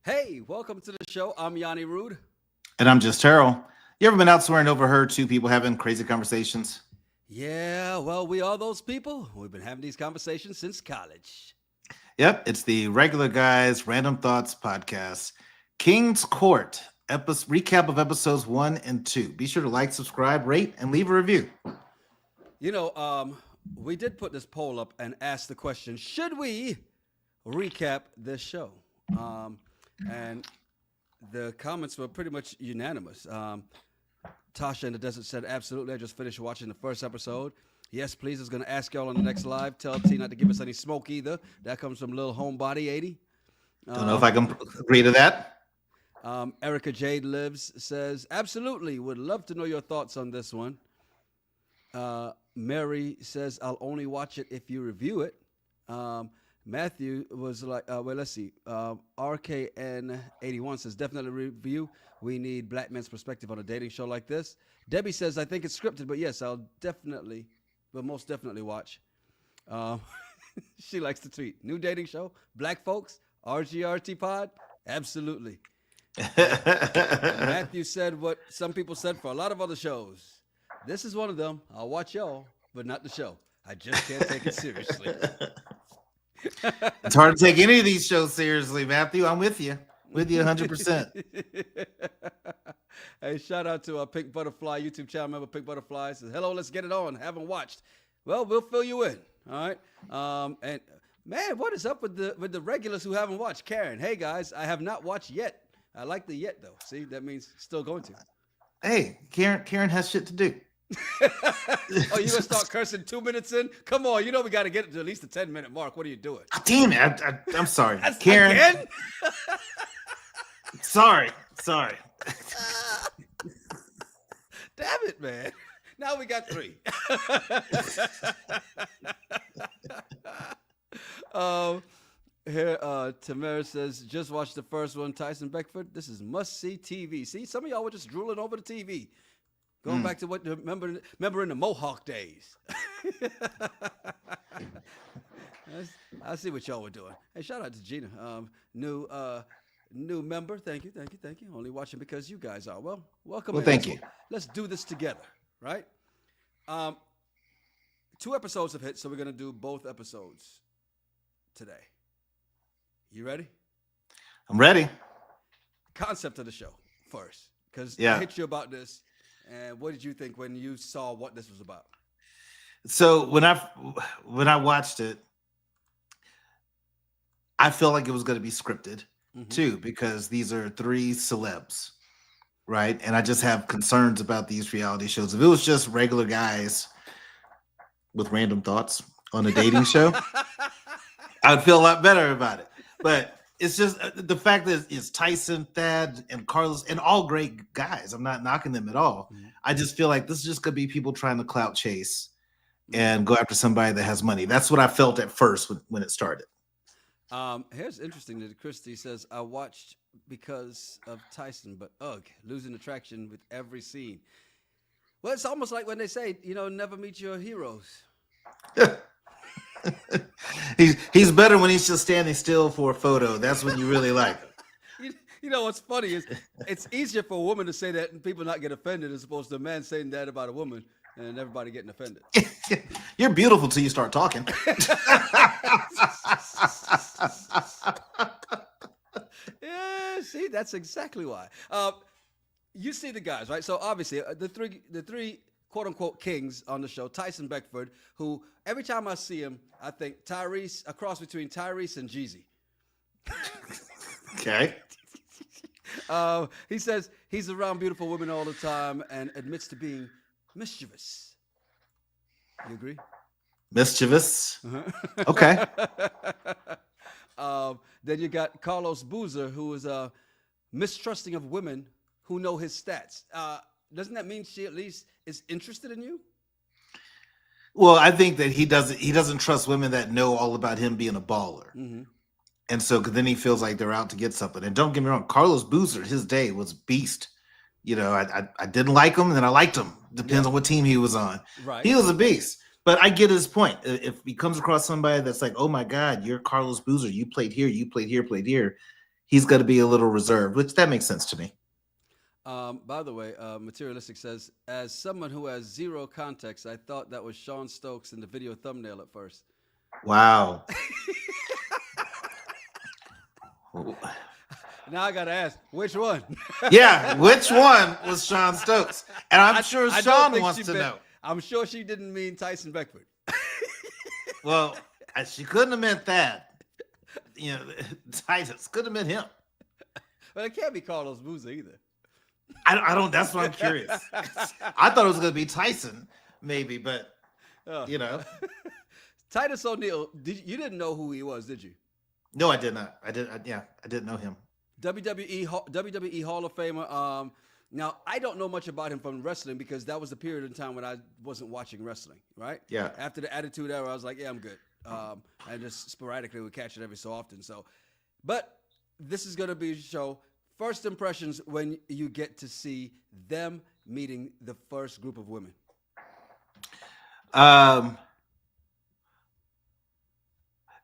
Hey, welcome to the show. I'm Yanni Rude. And I'm just Terrell. You ever been out somewhere and overheard two people having crazy conversations? Yeah, well, we are those people. We've been having these conversations since college. Yep, it's the Regular Guys Random Thoughts podcast. King's Court, recap of episodes 1 and 2. Be sure to like, subscribe, rate, and leave a review. You know, we did put this poll up and ask the question, should we recap this show? And the comments were pretty much unanimous. Tasha in the Desert said, absolutely. I just finished watching the first episode. Yes, please. I was going to ask y'all on the next live. Tell T not to give us any smoke either. That comes from Lil Homebody 80. Don't know if I can agree to that. Erica Jade Lives says, absolutely. Would love to know your thoughts on this one. Mary says, I'll only watch it if you review it. Matthew was like, well, let's see. RKN81 says, definitely review. We need black men's perspective on a dating show like this. Debbie says, I think it's scripted, but yes, I'll most definitely watch. She likes to tweet. New dating show, black folks, RGRT pod, absolutely. Matthew said what some people said for a lot of other shows. This is one of them. I'll watch y'all, but not the show. I just can't take it seriously. It's hard to take any of these shows seriously, Matthew. I'm with you. With you 100%. Hey, shout out to Pink Butterfly YouTube channel member. Pink Butterfly says, hello, let's get it on. Haven't watched. Well, we'll fill you in. All right. And man, what is up with the regulars who haven't watched? Karen, hey guys, I have not watched yet. I like the yet though. See, that means still going to. Hey, Karen has shit to do. Oh, you gonna start cursing 2 minutes in? Come on, you know we got to get to at least the 10-minute mark. What are you doing? Oh, damn it! I'm sorry, Karen. Again? Sorry. Damn it, man! Now we got 3. Here, Tamara says, just watch the first one. Tyson Beckford. This is must-see TV. See, some of y'all were just drooling over the TV. Going back to what remember in the Mohawk days. I see what y'all were doing. Hey, shout out to Gina, new member. Thank you. Only watching because you guys are. Well, welcome. Well, thank you. Let's do this together, right? 2 episodes have hit, so we're gonna do both episodes today. You ready? I'm ready. Concept of the show first, because I hit you about this. And what did you think when you saw what this was about? So when I watched it, I felt like it was going to be scripted too, because these are 3 celebs, right? And I just have concerns about these reality shows. If it was just regular guys with random thoughts on a dating show, I'd feel a lot better about it. But it's just the fact that it's Tyson, Thad, and Carlos, and all great guys. I'm not knocking them at all. I just feel like this is just going to be people trying to clout chase and go after somebody that has money. That's what I felt at first when it started. Here's interesting that Christy says, I watched because of Tyson, but losing attraction with every scene. Well, it's almost like when they say, never meet your heroes. He's better when he's just standing still for a photo. That's when you really like him. You know what's funny is it's easier for a woman to say that and people not get offended as opposed to a man saying that about a woman and everybody getting offended. You're beautiful till you start talking. Yeah, see, that's exactly why. You see the guys, right? So obviously the three quote unquote kings on the show, Tyson Beckford, who every time I see him, I think Tyrese, a cross between Tyrese and Jeezy. Okay. He says he's around beautiful women all the time and admits to being mischievous. You agree? Mischievous. Okay. Then you got Carlos Boozer, who is mistrusting of women who know his stats. Doesn't that mean she at least is interested in you? Well, I think that he doesn't trust women that know all about him being a baller. Mm-hmm. And so then he feels like they're out to get something. And don't get me wrong, Carlos Boozer, his day was beast. I didn't like him, and then I liked him. Depends on what team he was on. Right. He was a beast. But I get his point. If he comes across somebody that's like, oh my God, you're Carlos Boozer, you played here, played here, he's got to be a little reserved, which that makes sense to me. By the way, Materialistic says, as someone who has zero context, I thought that was Sean Stokes in the video thumbnail at first. Wow. Now I gotta ask, which one? Yeah, which one was Sean Stokes? And I'm sure Sean wants to know. I'm sure she didn't mean Tyson Beckford. Well, she couldn't have meant that. Titus couldn't have meant him. But it can't be Carlos Boozer either. I don't. That's what I'm curious. I thought it was going to be Tyson, maybe, but Titus O'Neil. You didn't know who he was, did you? No, I did not. I didn't know him. WWE Hall of Famer. Now I don't know much about him from wrestling because that was the period in time when I wasn't watching wrestling. Right? Yeah. After the Attitude Era, I was like, yeah, I'm good. And just sporadically would catch it every so often. So, but this is going to be a show. First impressions when you get to see them meeting the first group of women.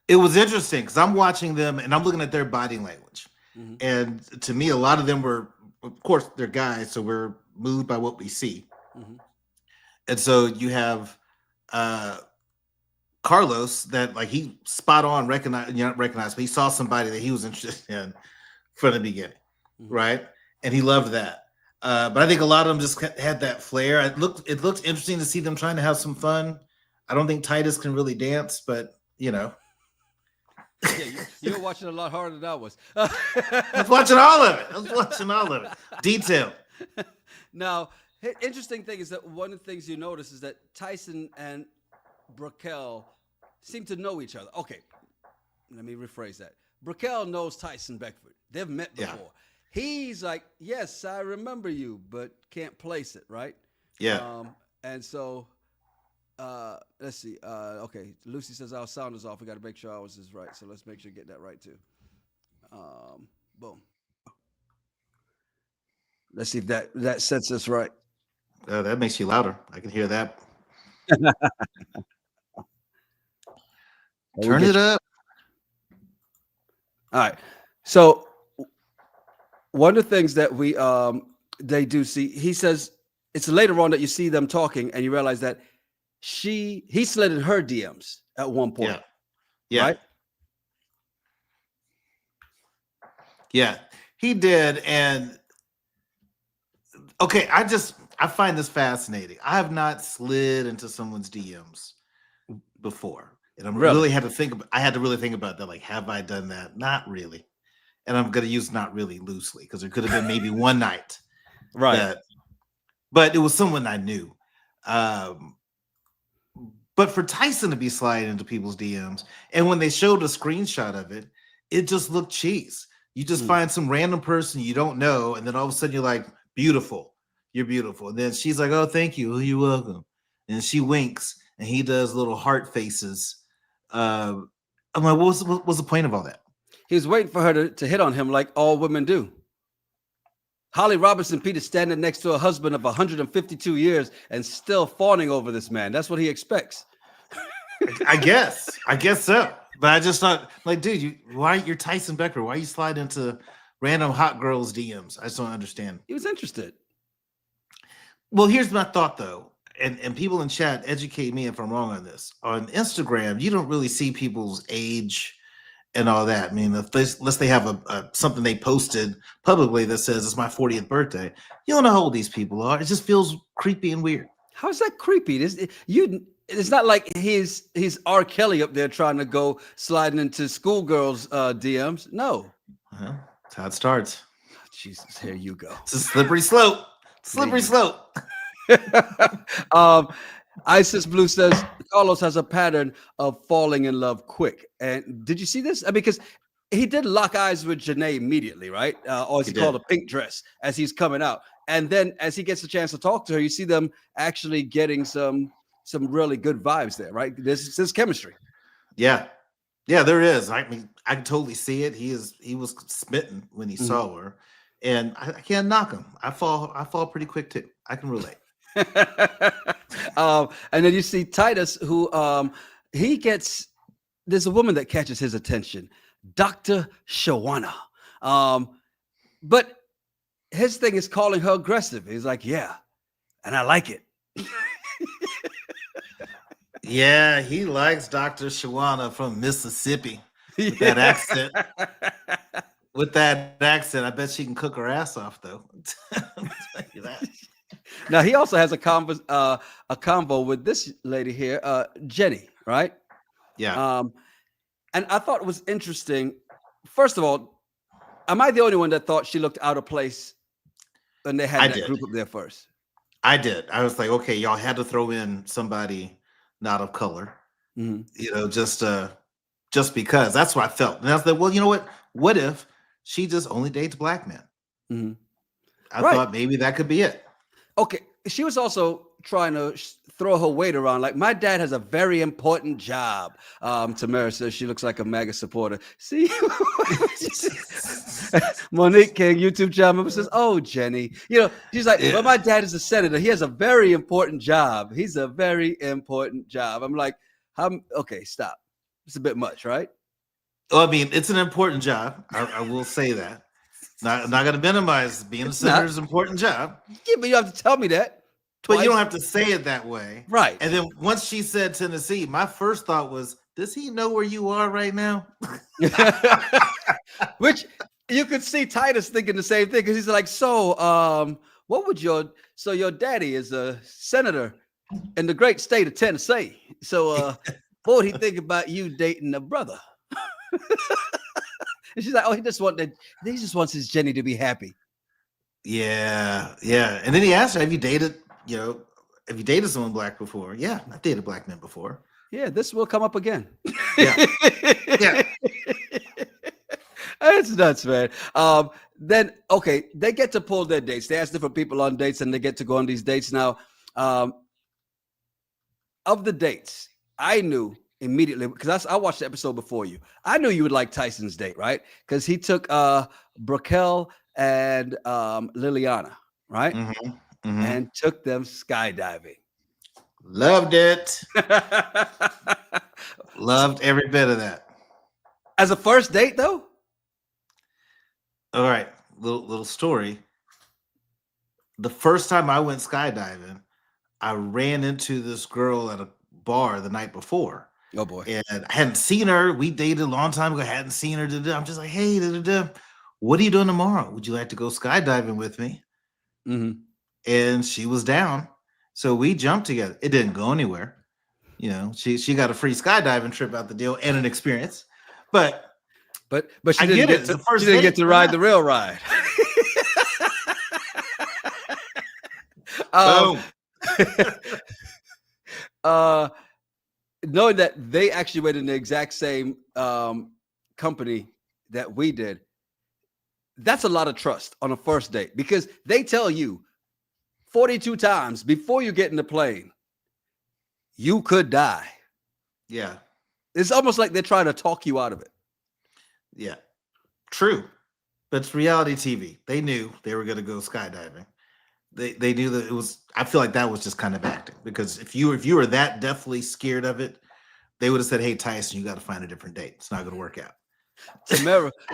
It was interesting because I'm watching them and I'm looking at their body language. Mm-hmm. And to me, a lot of them were, of course, they're guys, so we're moved by what we see. Mm-hmm. And so you have Carlos that like he spot on not recognized, but he saw somebody that he was interested in from the beginning. Mm-hmm. Right. And he loved that. But I think a lot of them just had that flair. It looked interesting to see them trying to have some fun. I don't think Titus can really dance, but Yeah, you were watching a lot harder than I was. I was watching all of it. Detail. Now, interesting thing is that one of the things you notice is that Tyson and Brickell seem to know each other. Okay, let me rephrase that. Brickell knows Tyson Beckford. They've met before. Yeah. He's like, yes, I remember you, but can't place it, right? Yeah. And so, let's see. Okay, Lucy says our sound is off. We got to make sure ours is right. So let's make sure we get that right too. Boom. Let's see if that sets us right. That makes you louder. I can hear that. Turn it up. All right. So one of the things that they do see, he says it's later on that you see them talking and you realize that he slid in her DMs at one point. Yeah. Right? Yeah, he did. And okay, I find this fascinating. I have not slid into someone's DMs before. And I had to really think about that. Like, have I done that? Not really. And I'm going to use not really loosely because there could have been maybe one night. Right. But it was someone I knew. But for Tyson to be sliding into people's DMs, and when they showed a screenshot of it, it just looked cheese. You just find some random person you don't know, and then all of a sudden you're like, beautiful. You're beautiful. And then she's like, oh, thank you. You're welcome. And she winks, and he does little heart faces. I'm like, what was the point of all that? He was waiting for her to hit on him like all women do. Holly Robinson Peter standing next to a husband of 152 years and still fawning over this man. That's what he expects. I guess so. But I just thought, like, dude, you're Tyson Beckford. Why you slide into random hot girls' DMs? I just don't understand. He was interested. Well, here's my thought, though. And people in chat, educate me if I'm wrong on this. On Instagram, you don't really see people's age and all that. I mean, unless they have something they posted publicly that says it's my 40th birthday, you don't know how old these people are. It just feels creepy and weird. How is that creepy? It's not like he's R. Kelly up there trying to go sliding into schoolgirls' DMs. No. That's how it starts. Oh, Jesus, here you go. It's a slippery slope. Isis Blue says Carlos has a pattern of falling in love quick. And did you see this? Because he did lock eyes with Jana immediately, right? Or as he called a pink dress as he's coming out. And then as he gets a chance to talk to her, you see them actually getting some really good vibes there, right? There's chemistry. Yeah, there is. I mean, I can totally see it. He was smitten when he saw her, and I can't knock him. I fall pretty quick too. I can relate. And then you see Titus, who there's a woman that catches his attention, Dr. Shawana. But his thing is calling her aggressive. He's like, yeah, and I like it. Yeah, he likes Dr. Shawana from Mississippi with that accent. With that accent, I bet she can cook her ass off, though. I'll tell you that. Now he also has a convo with this lady here, Jenny, right? Yeah. And I thought it was interesting. First of all, am I the only one that thought she looked out of place when they had that group up there first? I did. I was like, okay, y'all had to throw in somebody not of color, just because. That's what I felt. And I was like, well, you know what? What if she just only dates black men? Mm-hmm. I thought maybe that could be it. Okay. She was also trying to throw her weight around. Like, my dad has a very important job. Tamara says she looks like a MAGA supporter. See? Monique King, YouTube channel, says, oh, Jenny. She's like, well, my dad is a senator. He has a very important job. He's a very important job. I'm like, okay, stop. It's a bit much, right? Well, I mean, it's an important job. I will say that. Not going to minimize being a senator's important job. Yeah, but you have to tell me that. But you don't have to say it that way. Right. And then once she said Tennessee, my first thought was, does he know where you are right now? Which you could see Titus thinking the same thing, because he's like, so your daddy is a senator in the great state of Tennessee. So what would he think about you dating a brother? And she's like, oh, he just wants his Jenny to be happy. Yeah. And then he asked her, have you dated someone black before? Yeah, I've dated black men before. Yeah, this will come up again. Yeah. It's nuts, man. Then, okay, they get to pull their dates. They ask different people on dates, and they get to go on these dates. Now, of the dates, I knew immediately, because I watched the episode before you. I knew you would like Tyson's date, right? Because he took Brakel and Liliana, right? Mm-hmm. Mm-hmm. And took them skydiving. Loved it. Loved every bit of that. As a first date, though? All right, little story. The first time I went skydiving, I ran into this girl at a bar the night before. Oh boy! And I hadn't seen her. We dated a long time ago. I hadn't seen her. I'm just like, hey, what are you doing tomorrow? Would you like to go skydiving with me? Mm-hmm. And she was down, so we jumped together. It didn't go anywhere. She got a free skydiving trip out the deal and an experience, but she didn't get to ride the real ride. Knowing that they actually went in the exact same company that we did, that's a lot of trust on a first date, because they tell you 42 times before you get in the plane, you could die. Yeah. It's almost like they're trying to talk you out of it. Yeah. True. But it's reality TV. They knew they were going to go skydiving. They knew that it was, I feel like that was just kind of acting, because if you were that deathly scared of it, they would have said, hey, Tyson, you got to find a different date. It's not going to work out.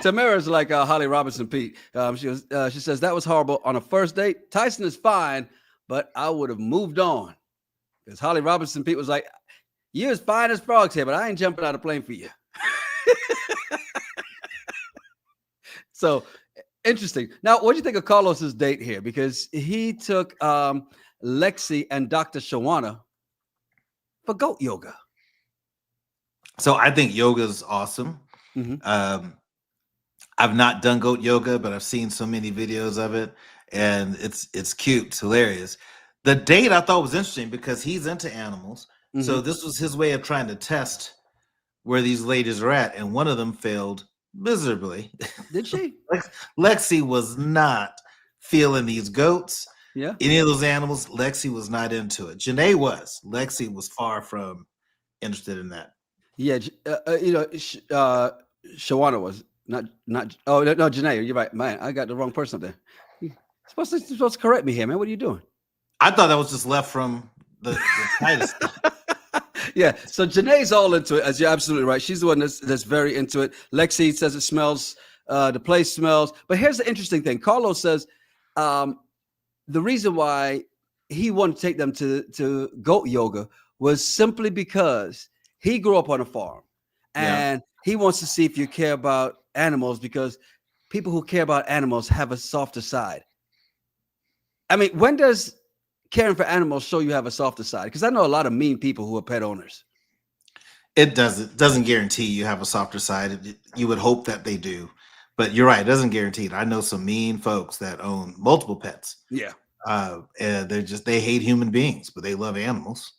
Tamara's like Holly Robinson Pete. She says that was horrible on a first date. Tyson is fine, but I would have moved on, because Holly Robinson Pete was like, you as fine as frogs here, but I ain't jumping out of plane for you. So interesting. Now, what do you think of Carlos's date here? Because he took Lexi and Dr. Shawana for goat yoga. So I think yoga is awesome. Mm-hmm. I've not done goat yoga, but I've seen so many videos of it, and it's cute. It's hilarious. The date I thought was interesting because he's into animals. Mm-hmm. So this was his way of trying to test where these ladies are at, and one of them failed miserably. Did she? Lexi was not feeling these goats. Yeah. Any of those animals, Lexi was not into it. Janae was. Lexi was far from interested in that. Yeah, Shawana was not. Oh no, Janae, you're right, man. I got the wrong person up there. You're supposed to correct me here, man. What are you doing? I thought that was just left from the Titus. Yeah, so Janae's all into it, as you're absolutely right. She's the one that's very into it. Lexi says it smells, the place smells. But here's the interesting thing. Carlos says the reason why he wanted to take them to goat yoga was simply because he grew up on a farm. And he wants to see if you care about animals, because people who care about animals have a softer side. I mean, when does caring for animals show you have a softer side? Because I know a lot of mean people who are pet owners. It doesn't guarantee you have a softer side. You would hope that they do, but you're right. It doesn't guarantee it. I know some mean folks that own multiple pets. Yeah. And they hate human beings, but they love animals.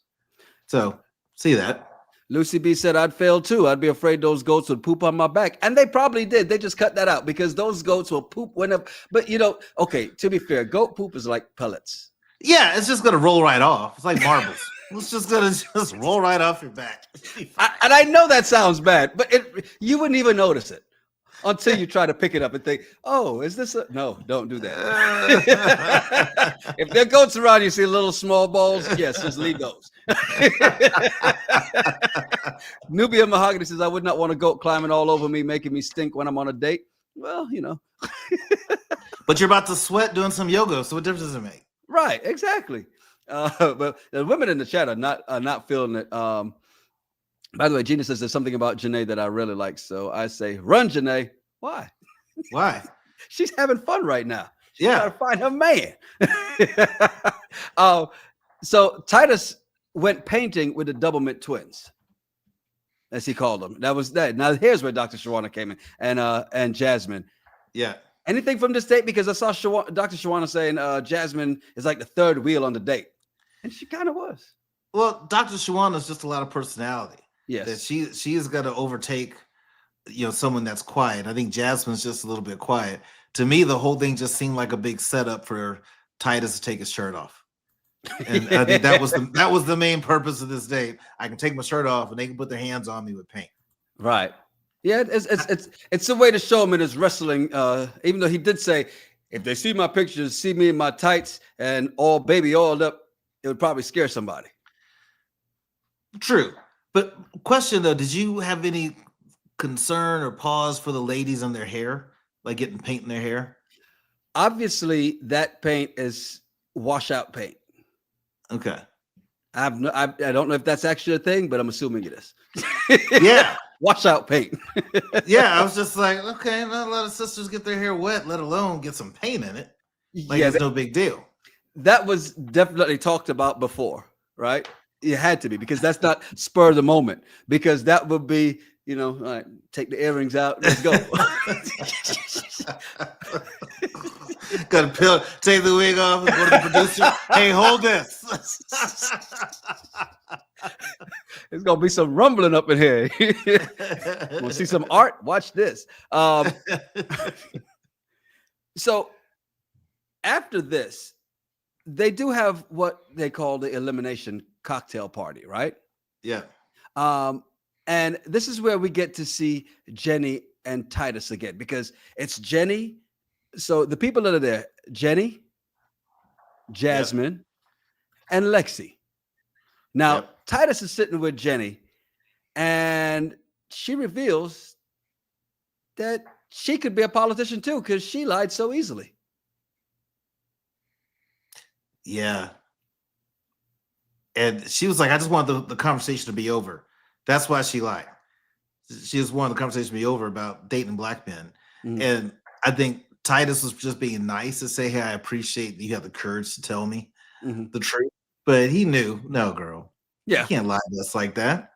So see that. Lucy B said, I'd fail too. I'd be afraid those goats would poop on my back. And they probably did. They just cut that out because those goats will poop whenever. But, okay, to be fair, goat poop is like pellets. Yeah, it's just going to roll right off. It's like marbles. It's just going to roll right off your back. And I know that sounds bad, but you wouldn't even notice it until you try to pick it up and think, oh, is this a... No, don't do that. If there are goats around, you see little small balls, yes, just leave those. Nubia Mahogany says, I would not want a goat climbing all over me, making me stink when I'm on a date. Well, But you're about to sweat doing some yoga, so what difference does it make? Right, exactly. But the women in the chat are not feeling it. By the way, Gina says there's something about Janae that I really like. So I say, run, Janae. Why? Why? She's having fun right now. She's Yeah. got to find her man. So Titus went painting with the Double Mint twins, as he called them. That was that. Now here's where Dr. Shawana came in, and Jasmine. Yeah. Anything from this date? Because I saw Dr. Shawana saying Jasmine is like the third wheel on the date. And she kind of was. Well, Dr. Shawana is just a lot of personality. Yes. That she is going to overtake, someone that's quiet. I think Jasmine's just a little bit quiet. To me, the whole thing just seemed like a big setup for Titus to take his shirt off. And I think that was the main purpose of this date. I can take my shirt off and they can put their hands on me with paint. Right. Yeah, it's a way to show him in his wrestling. Even though he did say, if they see my pictures, see me in my tights and all baby oiled up, it would probably scare somebody. True. But question though, did you have any concern or pause for the ladies on their hair, like getting paint in their hair? Obviously, that paint is washout paint. Okay. I don't know if that's actually a thing, but I'm assuming it is. Yeah. Washout paint. Yeah, I was just like, okay, not a lot of sisters get their hair wet, let alone get some paint in it. Like it's no big deal. That was definitely talked about before, right? It had to be, because that's not spur of the moment, because that would be, all right, take the earrings out, let's go. Got to take the wig off and go to the producer. Hey, hold this. There's gonna be some rumbling up in here. Want to see some art? Watch this. So after this, they do have what they call the elimination cocktail party, right? Yeah. And this is where we get to see Jenny and Titus again, because it's Jenny. So the people that are there, Jenny, Jasmine, and Lexi. Now, Titus is sitting with Jenny, and she reveals that she could be a politician too, because she lied so easily. Yeah. And she was like, I just want the conversation to be over. That's why she lied. She just wanted the conversation to be over about dating black men. Mm-hmm. And I think Titus was just being nice to say, hey, I appreciate that you have the courage to tell me the truth. But he knew, no, girl. Yeah. You can't lie to us like that.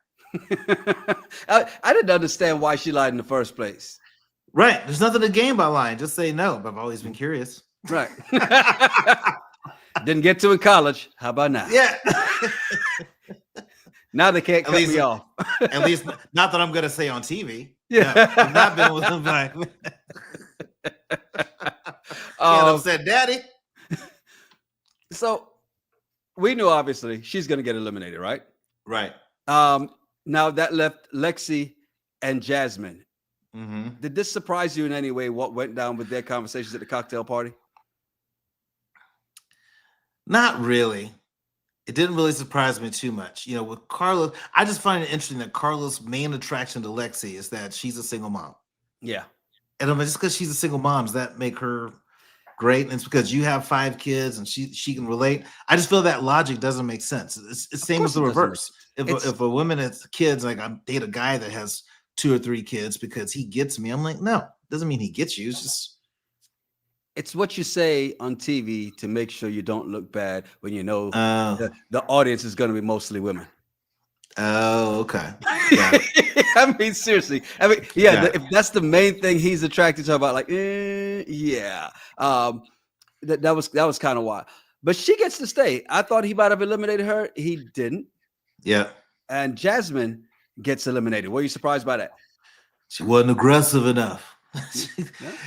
I didn't understand why she lied in the first place. Right. There's nothing to gain by lying. Just say no. But I've always been curious. Right. Didn't get to in college. How about now? Yeah. Now they can't cut me off. At least not that I'm going to say on TV. Yeah. No, I've not been with a black man. Upset daddy. So we knew obviously she's going to get eliminated, right? Right. Now that left Lexi and Jasmine. Mm-hmm. Did this surprise you in any way? What went down with their conversations at the cocktail party? Not really. It didn't really surprise me too much. With Carlos, I just find it interesting that Carlos' main attraction to Lexi is that she's a single mom. Yeah. And I'm like, just because she's a single mom, does that make her great? And it's because you have 5 kids and she can relate. I just feel that logic doesn't make sense. It's the same as the reverse. If a woman has kids, like I date a guy that has 2 or 3 kids because he gets me, I'm like, no, doesn't mean he gets you. It's what you say on TV to make sure you don't look bad when you know the audience is going to be mostly women. Oh, okay. Yeah. I mean, seriously. I mean, if that's the main thing he's attracted to, about like, yeah. That was kind of wild. But she gets to stay. I thought he might have eliminated her. He didn't. Yeah. And Jasmine gets eliminated. Were you surprised by that? She wasn't aggressive enough.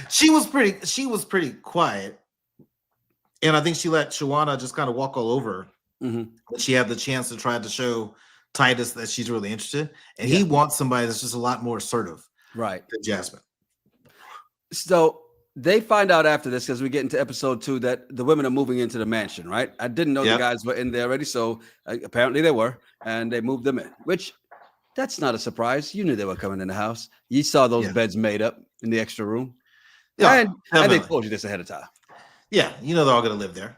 She was pretty quiet, and I think she let Shawana just kind of walk all over her. But she had the chance to try to show Titus that she's really interested, and he wants somebody that's just a lot more assertive, right, than Jasmine. So they find out after this, because we get into episode 2, that the women are moving into the mansion. Right, I didn't know the guys were in there already, so apparently they were, and they moved them in, which that's not a surprise. You knew they were coming in the house. You saw those beds made up in the extra room. Yeah, and they told you this ahead of time. Yeah, they're all going to live there.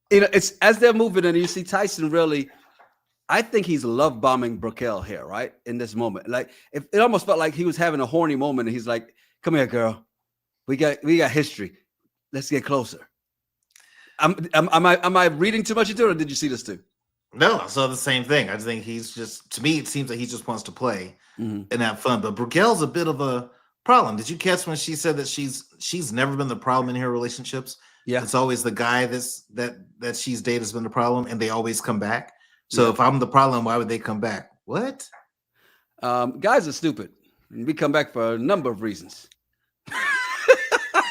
It's as they're moving in, and you see Tyson really, I think he's love bombing Brickell here, right? In this moment. Like, it almost felt like he was having a horny moment, and he's like, come here, girl. We got history. Let's get closer. Am I reading too much into it, or did you see this too? No, I saw the same thing. I just think to me, it seems like he just wants to play and have fun. But Brickell's a bit of a problem. Did you catch when she said that she's never been the problem in her relationships? Yeah. It's always the guy that she's dated has been the problem, and they always come back. So if I'm the problem, why would they come back? What? Guys are stupid. And we come back for a number of reasons.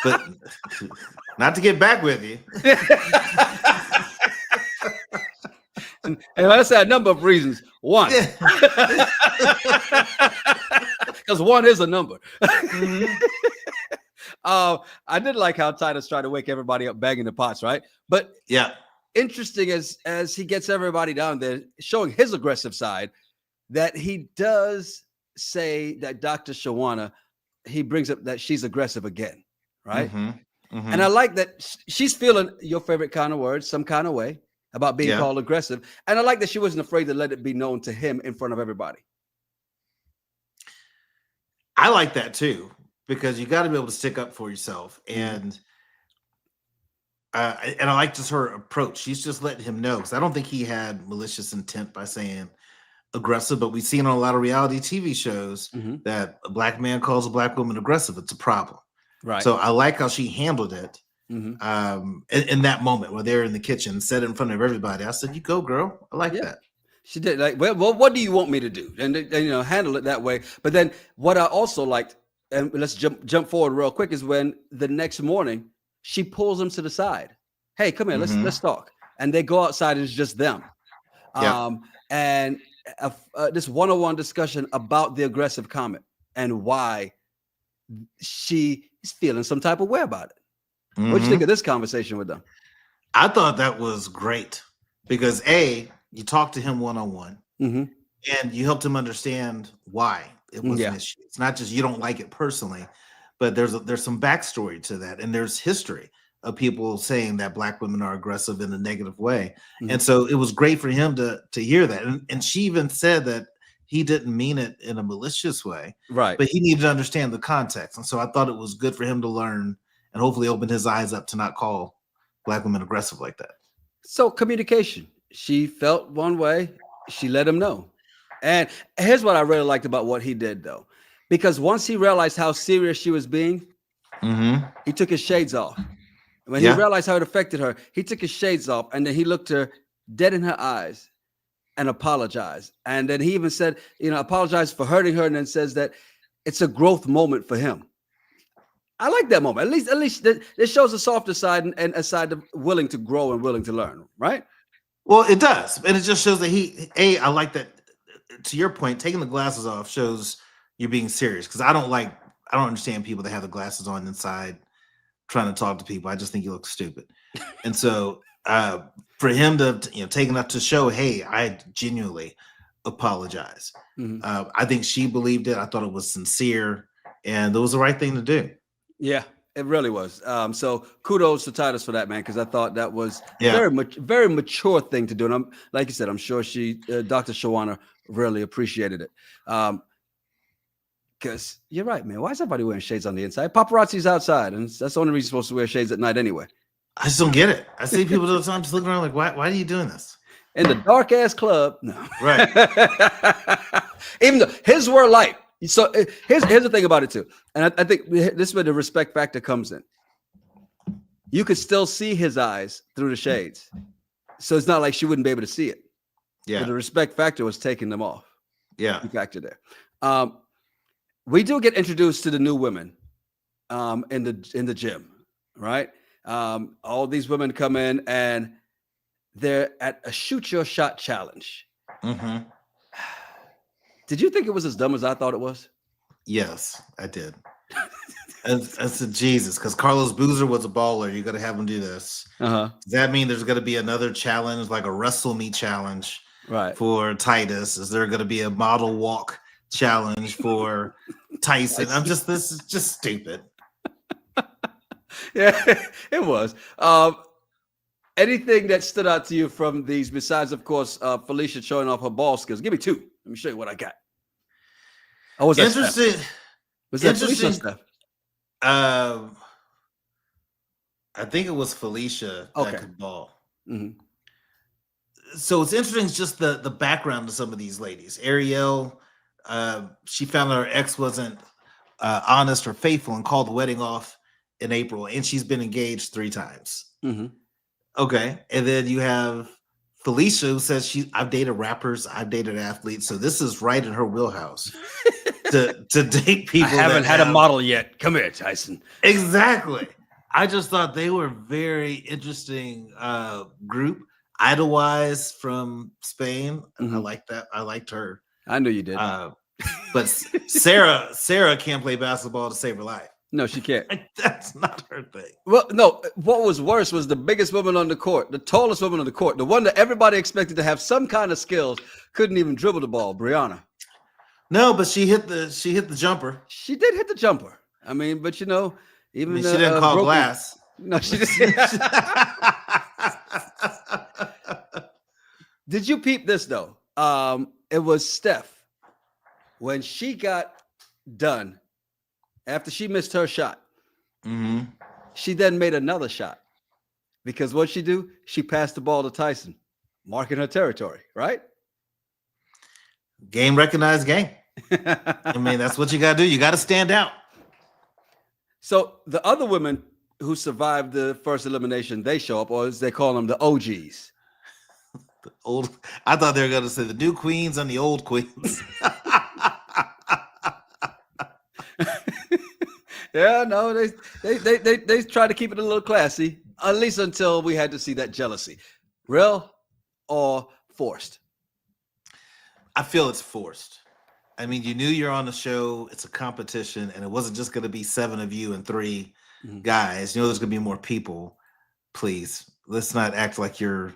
But not to get back with you. And I say a number of reasons. One, because 1 is a number. I did like how Titus tried to wake everybody up banging the pots, right? But interesting as he gets everybody down there, showing his aggressive side, that he does say that Dr. Shawana, he brings up that she's aggressive again, right? And I like that she's feeling your favorite kind of words, some kind of way, about being called aggressive. And I like that she wasn't afraid to let it be known to him in front of everybody. I like that too, because you got to be able to stick up for yourself. And I like just her approach. She's just letting him know, because I don't think he had malicious intent by saying aggressive, but we've seen on a lot of reality TV shows that a black man calls a black woman aggressive. It's a problem. Right. So I like how she handled it. In that moment where they're in the kitchen, said it in front of everybody. I said, "You go, girl." I like that. She did. Like, well, what do you want me to do? And handle it that way. But then what I also liked, and let's jump forward real quick, is when the next morning she pulls him to the side. Hey, come here, let's talk. And they go outside, and it's just them. And this one-on-one discussion about the aggressive comment and why she is feeling some type of way about it. What do you think of this conversation with them? I thought that was great, because you talked to him one-on-one, and you helped him understand why it was an issue. It's not just you don't like it personally, but there's some backstory to that, and there's history of people saying that black women are aggressive in a negative way. And so it was great for him to hear that. And she even said that he didn't mean it in a malicious way, right? But he needed to understand the context. And so I thought it was good for him to learn and hopefully open his eyes up to not call black women aggressive like that. So communication. She felt one way. She let him know. And here's what I really liked about what he did, though. Because once he realized how serious she was being, he took his shades off. When he realized how it affected her, he took his shades off, and then he looked her dead in her eyes and apologized. And then he even said, apologized for hurting her, and then says that it's a growth moment for him. I like that moment. At least it shows a softer side and a side of willing to grow and willing to learn, right? Well, it does. And it just shows that I like that, to your point, taking the glasses off shows you're being serious. Because I don't understand people that have the glasses on inside trying to talk to people. I just think you look stupid. And so for him to take enough to show, hey, I genuinely apologize. I think she believed it. I thought it was sincere, and it was the right thing to do. Yeah, it really was. So kudos to Titus for that, man, because I thought that was very mature thing to do. And like you said, I'm sure Dr. Shawana really appreciated it. Because you're right, man. Why is everybody wearing shades on the inside? Paparazzi's outside, and that's the only reason you're supposed to wear shades at night anyway. I just don't get it. I see people all the time just looking around like, why are you doing this? In the dark ass club. No. Right. Even though his were light. So here's the thing about it too. And I think this is where the respect factor comes in. You could still see his eyes through the shades. So it's not like she wouldn't be able to see it. Yeah. But the respect factor was taking them off. Yeah. The factor there. We do get introduced to the new women in the gym, right? All these women come in and they're at a shoot your shot challenge. Mm-hmm. Did you think it was as dumb as I thought it was? Yes, I did. I said, Jesus, because Carlos Boozer was a baller. You got to have him do this. Does that mean there's going to be another challenge, like a wrestle me challenge, right, for Titus? Is there going to be a model walk challenge for Tyson? This is just stupid. Yeah, it was. Anything that stood out to you from these, besides, of course, Felicia showing off her ball skills? Give me two. Let me show you what I got. Oh, was that interesting? Steph? Was that Felicia or Steph? I think it was Felicia that could ball. Mm-hmm. So it's interesting, just the background of some of these ladies. Ariel, she found out her ex wasn't honest or faithful and called the wedding off in April, and she's been engaged 3 times. Mm-hmm. Okay, and then you have Felicia, who says I've dated rappers, I've dated athletes, so this is right in her wheelhouse to date people. I haven't had a model yet. Come here, Tyson. Exactly. I just thought they were very interesting group. Idolwise from Spain. Mm-hmm. I like that. I liked her. I knew you did. But Sarah can't play basketball to save her life. No, she can't. That's not her thing. Well, no, what was worse was the biggest woman on the court, the tallest woman on the court, the one that everybody expected to have some kind of skills, couldn't even dribble the ball, Brianna. No, but she hit the jumper. She did hit the jumper. I mean, but even she didn't call glass. No, she didn't. Did you peep this though? It was Steph when she got done. After she missed her shot, she then made another shot. Because what'd she do? She passed the ball to Tyson, marking her territory, right? Game recognized game. I mean, that's what you got to do. You got to stand out. So the other women who survived the first elimination, they show up, or as they call them, the OGs. I thought they were going to say the new queens and the old queens. Yeah, no, they try to keep it a little classy, at least until we had to see that jealousy. Real or forced? I feel it's forced. I mean, you knew you're on the show. It's a competition, and it wasn't just going to be 7 of you and 3 guys. You know, there's going to be more people. Please, let's not act like you're.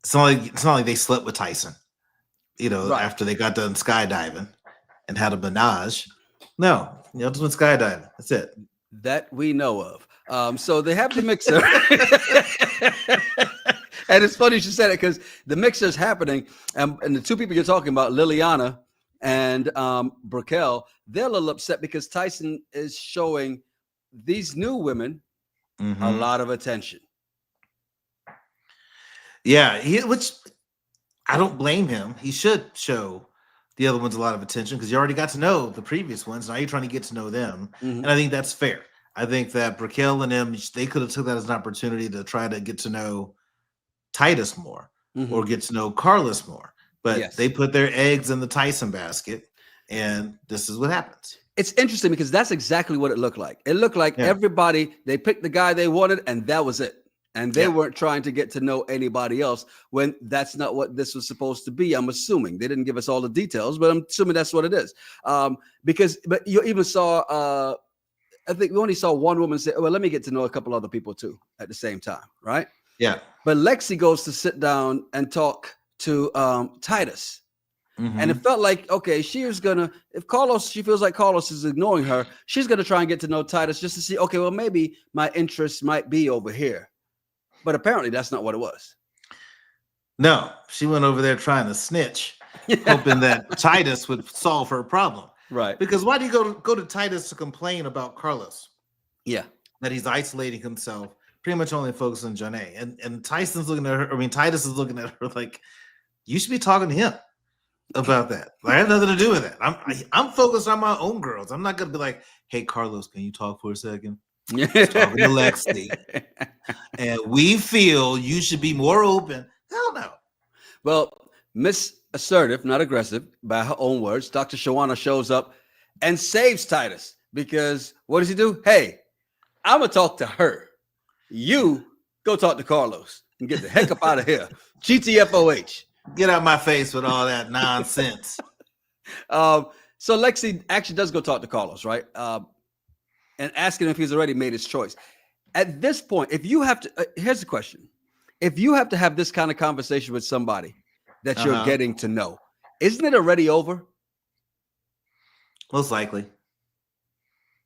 It's not like they slept with Tyson. After they got done skydiving and had a menage. No, just went skydiving. That's it. That we know of. So they have the mixer. And it's funny you should say that, because the mixer is happening. And the 2 people you're talking about, Liliana and Brickell, they're a little upset because Tyson is showing these new women a lot of attention. Yeah, which I don't blame him. He should show the other ones a lot of attention because you already got to know the previous ones. Now you're trying to get to know them. And I think that's fair. I think that Brickell and them, they could have took that as an opportunity to try to get to know Titus more or get to know Carlos more. But they put their eggs in the Tyson basket, and this is what happens. It's interesting because that's exactly what it looked like. It looked like everybody, they picked the guy they wanted, and that was it. And they weren't trying to get to know anybody else when that's not what this was supposed to be. I'm assuming they didn't give us all the details, but I'm assuming that's what it is. But you even saw, I think we only saw one woman say, well, let me get to know a couple other people too at the same time. Right. Yeah. But Lexi goes to sit down and talk to Titus. And it felt like, okay, she was gonna, if she feels like Carlos is ignoring her, she's gonna try and get to know Titus just to see, okay, well, maybe my interests might be over here. But apparently that's not what it was. No, she went over there trying to snitch, hoping that Titus would solve her problem. Right. Because why do you go to Titus to complain about Carlos? Yeah. That he's isolating himself, pretty much only focused on Jana. And Tyson's looking at her, Titus is looking at her like, you should be talking to him about that. Like, I have nothing to do with that. I'm focused on my own girls. I'm not gonna be like, hey Carlos, can you talk for a second? Talking to Lexi. And we feel you should be more open. Hell no. Well, Miss Assertive, not aggressive, by her own words, Dr. Shawana shows up and saves Titus because what does he do? Hey, I'm gonna talk to her. You go talk to Carlos and get the heck up out of here. GTFOH. Get out my face with all that nonsense. So Lexi actually does go talk to Carlos, right? And asking if he's already made his choice. At this point, if you have to, here's the question. If you have to have this kind of conversation with somebody that you're getting to know, isn't it already over? Most likely.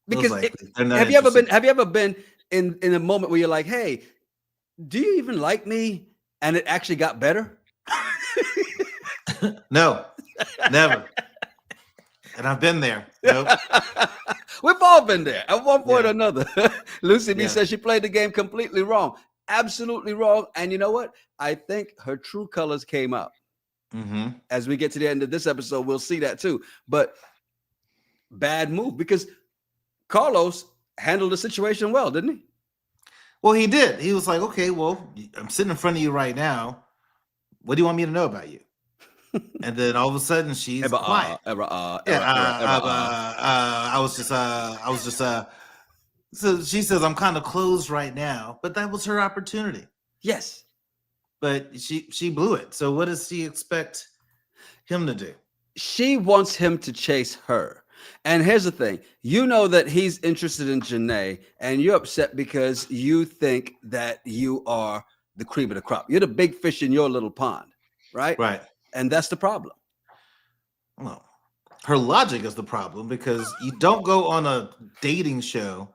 Because have you ever been in a moment where you're like, hey, do you even like me? And it actually got better? No, never. And I've been there. Nope. We've all been there at one point or another. Lucy B says she played the game completely wrong. Absolutely wrong. And you know what? I think her true colors came out. As we get to the end of this episode, we'll see that too. But bad move because Carlos handled the situation well, didn't he? Well, he did. He was like, okay, well, I'm sitting in front of you right now. What do you want me to know about you? And then all of a sudden she's quiet. I was just so she says I'm kind of closed right now, but that was her opportunity. Yes. But she blew it. So what does she expect him to do? She wants him to chase her. And here's the thing. You know that he's interested in Janae and you're upset because you think that you are the cream of the crop. You're the big fish in your little pond, right? Right. And that's the problem. Well, her logic is the problem because you don't go on a dating show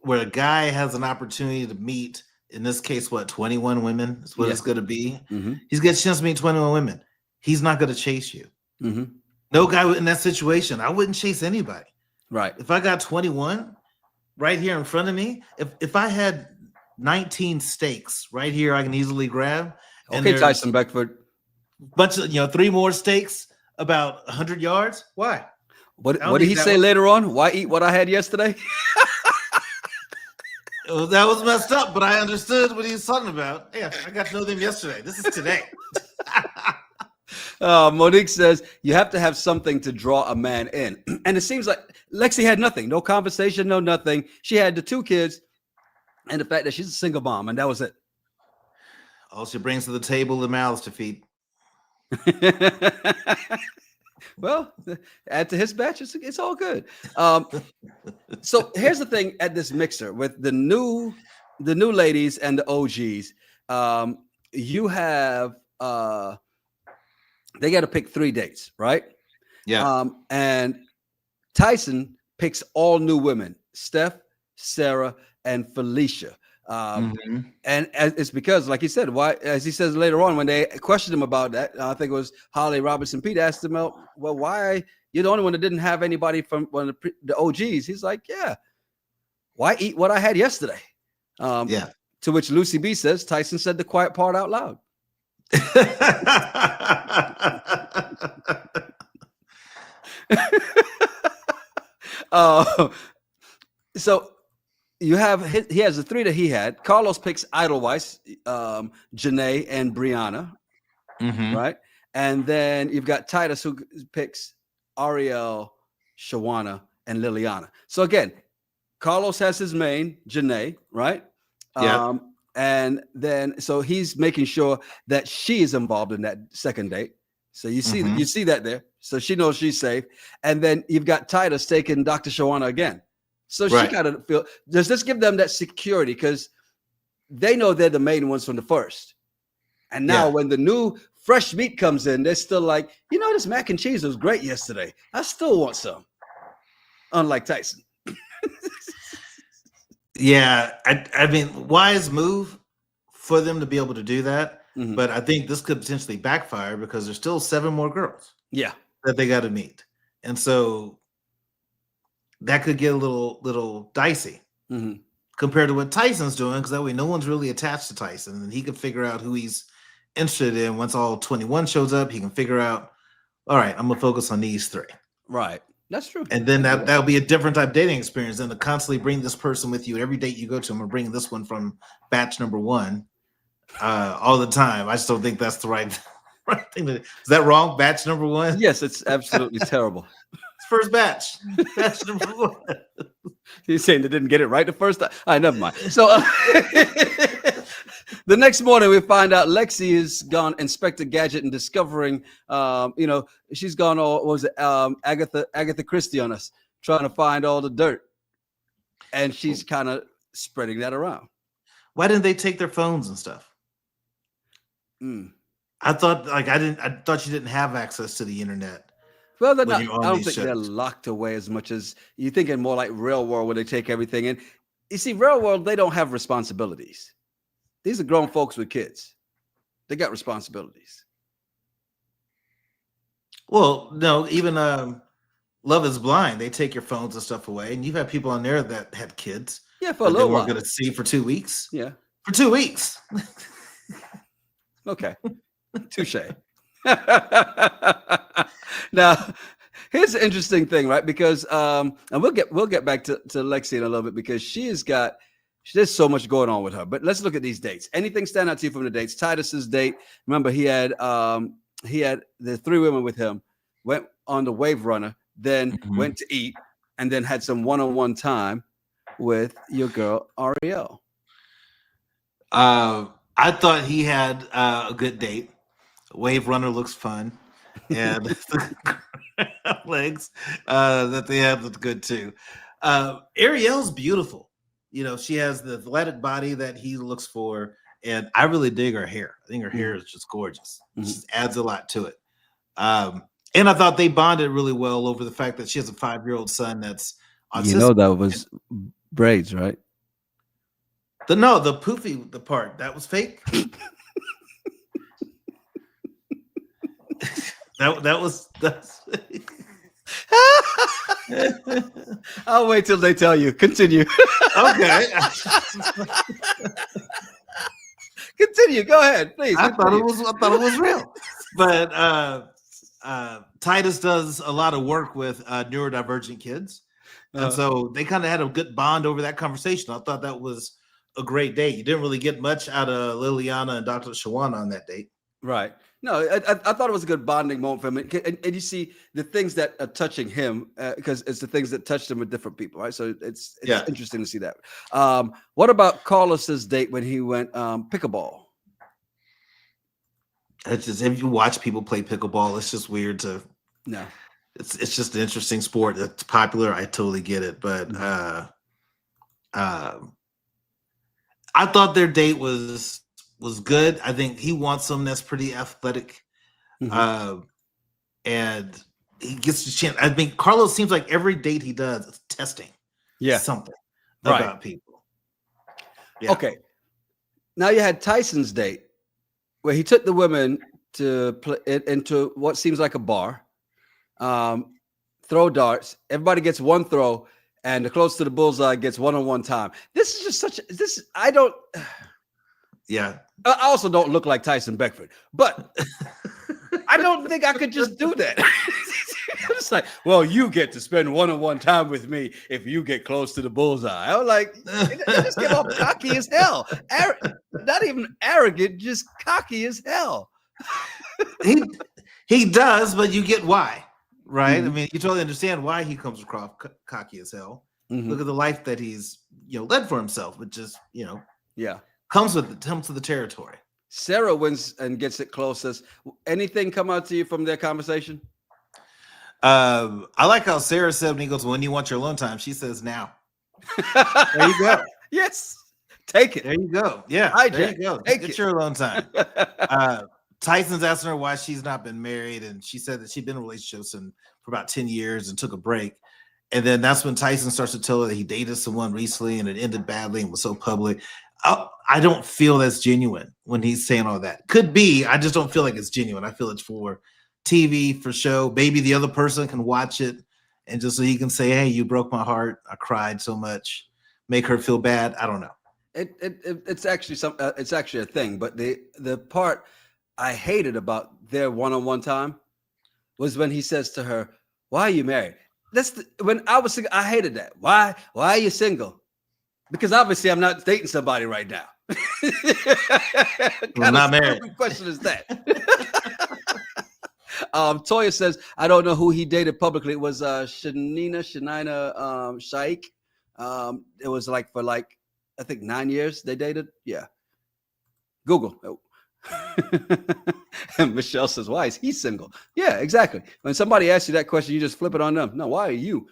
where a guy has an opportunity to meet, in this case, 21 women is what it's going to be. He's got a chance to meet 21 women. He's not going to chase you. No guy in that situation. I wouldn't chase anybody. Right. If I got 21 right here in front of me, if I had 19 steaks right here, I can easily grab. Okay, Tyson Beckford. Bunch of 3 more steaks about 100 yards. Why? What did he say later on? Why eat what I had yesterday? Well, that was messed up, but I understood what he was talking about. Yeah, I got to know them yesterday. This is today. Monique says you have to have something to draw a man in. And it seems like Lexi had nothing. No conversation, no nothing. She had the 2 kids and the fact that she's a single mom, and that was it. All she brings to the table, the mouths to feed. Well, add to his batch, it's all good. So here's the thing at this mixer with the new ladies and the OGs. You have they got to pick 3 dates, right? Yeah. And Tyson picks all new women: Steph, Sarah, and Felicia. And it's because, like he said, why, as he says later on when they questioned him about that, I think it was Holly Robinson Pete asked him, well, why you're the only one that didn't have anybody from one of the OGs? He's like, yeah, why eat what I had yesterday? To which Lucy B says Tyson said the quiet part out loud. So you have he has the 3 that he had. Carlos picks Idleweiss, Janae, and Brianna, right? And then you've got Titus who picks Ariel, Shawana, and Liliana. So again, Carlos has his main, Janae, right? Yeah. And then so he's making sure that she is involved in that second date. So you see that there. So she knows she's safe. And then you've got Titus taking Dr. Shawana again. So she got to feel, does this give them that security? Because they know they're the main ones from the first. And now when the new fresh meat comes in, they're still like, this mac and cheese was great yesterday. I still want some. Unlike Tyson. Yeah, I mean, wise move for them to be able to do that. Mm-hmm. But I think this could potentially backfire because there's still 7 more girls. Yeah, that they got to meet, and so that could get a little dicey compared to what Tyson's doing, because that way no one's really attached to Tyson, and he can figure out who he's interested in. Once all 21 shows up, he can figure out, all right, I'm gonna focus on these 3. Right. That's true. And then that'll be a different type of dating experience than to constantly bring this person with you every date you go to. I'm gonna bring this one from batch number 1 all the time. I just don't think that's the right thing to do. Is that wrong? Batch number 1? Yes, it's absolutely terrible. It's first batch. Batch number 1. You're saying they didn't get it right the first time? All right, never mind. So the next morning, we find out Lexi has gone Inspector Gadget and discovering, she's gone all, what was it, Agatha Christie on us, trying to find all the dirt. And she's kind of spreading that around. Why didn't they take their phones and stuff? I thought you didn't have access to the internet. Well, they're not, I don't think they're locked away as much as you're thinking. More like real world, where they take everything in. You see, real world, they don't have responsibilities. These are grown folks with kids. They got responsibilities. Well, no, even Love is Blind, they take your phones and stuff away, and you've had people on there that had kids. Yeah, for a little while. They weren't going to see for 2 weeks. Yeah, for 2 weeks. Okay, touche. Now, here's the interesting thing, right? Because and we'll get back to Lexi in a little bit, because there's so much going on with her. But let's look at these dates. Anything stand out to you from the dates? Titus's date. Remember, he had the 3 women with him. Went on the Wave Runner, then went to eat, and then had some one-on-one time with your girl Ariel. I thought he had a good date. Wave Runner looks fun, and the legs that they have look good too. Ariel's beautiful. She has the athletic body that he looks for, and I really dig her hair. I think her hair is just gorgeous. It just adds a lot to it. And I thought they bonded really well over the fact that she has a 5-year-old son that's autistic. That was braids, right? The poofy part that was fake. that's I'll wait till they tell you. Continue. Okay. Continue. Go ahead, please. I thought it was real. But Titus does a lot of work with neurodivergent kids. And so they kind of had a good bond over that conversation. I thought that was a great date. You didn't really get much out of Liliana and Dr. Shawana on that date. Right. No, I thought it was a good bonding moment for him. And you see the things that are touching him, because it's the things that touched him with different people, right? So it's interesting to see that. What about Carlos's date when he went pickleball? It's just, if you watch people play pickleball, it's just weird to. No. It's just an interesting sport that's popular. I totally get it, but I thought their date was good. I think he wants someone that's pretty athletic, and he gets the chance. I mean, Carlos seems like every date he does is testing, something about people. Yeah. Okay, now you had Tyson's date, where he took the women to play into what seems like a bar, throw darts. Everybody gets one throw, and the close to the bullseye gets one-on-one time. This is just I don't. Yeah. I also don't look like Tyson Beckford, but I don't think I could just do that. It's like, well, you get to spend one-on-one time with me if you get close to the bullseye. I was like, it just get all cocky as hell. Not even arrogant, just cocky as hell. He does, but you get why, right? I mean, you totally understand why he comes across cocky as hell. Look at the life that he's led for himself, which is comes with the territory. Sarah wins and gets it closest. Anything come out to you from their conversation? I like how Sarah said when he goes, "When you want your alone time," she says, "Now." There you go. Yes. Take it. There you go. Yeah, there you go. Take Get it. your alone time. Tyson's asking her why she's not been married, and she said that she'd been in relationships for about 10 years and took a break. And then that's when Tyson starts to tell her that he dated someone recently and it ended badly and was so public. I don't feel that's genuine when he's saying all that. Could be. I just don't feel like it's genuine. I feel it's for TV, for show. Maybe the other person can watch it and just so he can say, hey, you broke my heart. I cried so much. Make her feel bad. I don't know. It's actually it's actually a thing. But the part I hated about their one-on-one time was when he says to her, why are you married? When I was single, I hated that. Why are you single? Because obviously I'm not dating somebody right now. I'm not married. What question is that? Toya says, I don't know who he dated publicly. It was Shanina Shaikh. It was for I think 9 years they dated. Yeah. Google. Oh. And Michelle says, why is he single? Yeah, exactly. When somebody asks you that question, you just flip it on them. No, why are you?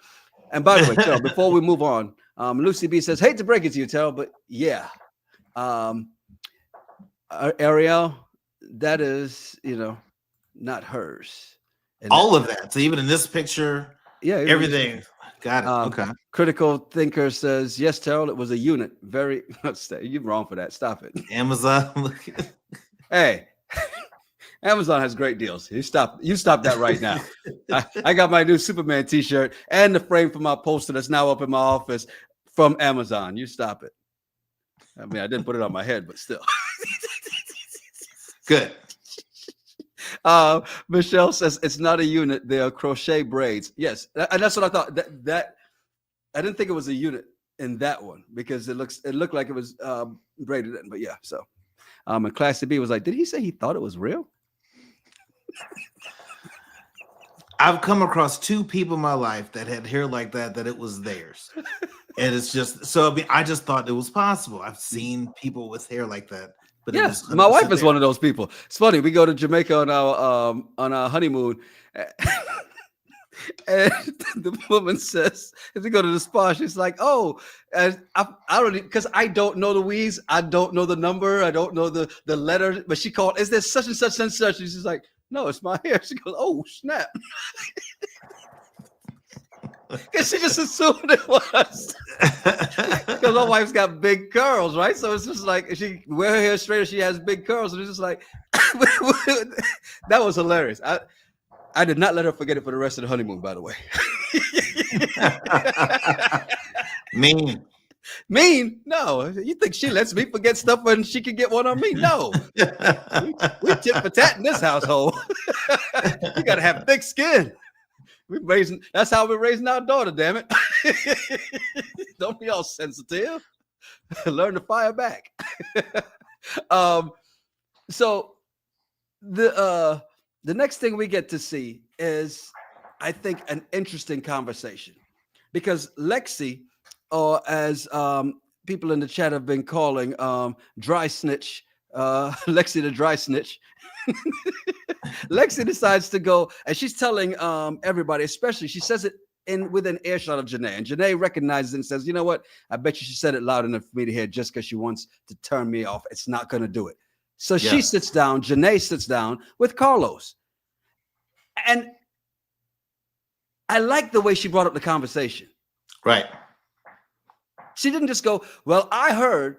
And by the way, Terrell, before we move on, Lucy B says, hate to break it to you, Terrell, but yeah. Ariel, that is, not hers. And all of that. So even in this picture, yeah, everything. Got it. Okay. Critical Thinker says, yes, Terrell, it was a unit. Very, you're wrong for that. Stop it. Amazon. Hey, Amazon has great deals. You stop that right now. I got my new Superman t-shirt and the frame for my poster that's now up in my office from Amazon. You stop it. I mean, I didn't put it on my head, but still. Good. Michelle says it's not a unit. They are crochet braids. Yes, and that's what I thought. That I didn't think it was a unit in that one because it looked like it was braided in. But yeah, so and Classy B was like, did he say he thought it was real? I've come across 2 people in my life that had hair like that it was theirs. And it's just so I just thought it was possible. I've seen people with hair like that. But yes, my wife is one of those people. It's funny. We go to Jamaica on our honeymoon, and the woman says, "If we go to the spa, she's like, oh, and I don't because I don't know the Louise, I don't know the number, I don't know the letter, but she called. Is there such and such and such?" And she's like, "No, it's my hair." She goes, "Oh snap." Because she just assumed it was. Because my wife's got big curls, right? So it's just like she wear her hair straight, she has big curls, and it's just like that was hilarious. I did not let her forget it for the rest of the honeymoon, by the way. Mean? No. You think she lets me forget stuff when she can get one on me? No. we tit for tat in this household. You gotta have thick skin. That's how we're raising our daughter, damn it. Don't be all sensitive. Learn to fire back. So the next thing we get to see is, I think, an interesting conversation. Because Lexi, or as people in the chat have been calling dry snitch, Lexi the dry snitch. Lexi decides to go, and she's telling everybody, especially, she says it within earshot of Janae, and Janae recognizes it and says, you know what? I bet you she said it loud enough for me to hear just because she wants to turn me off. It's not going to do it. So she sits down, Janae sits down with Carlos. And I like the way she brought up the conversation. Right. She didn't just go, well, I heard,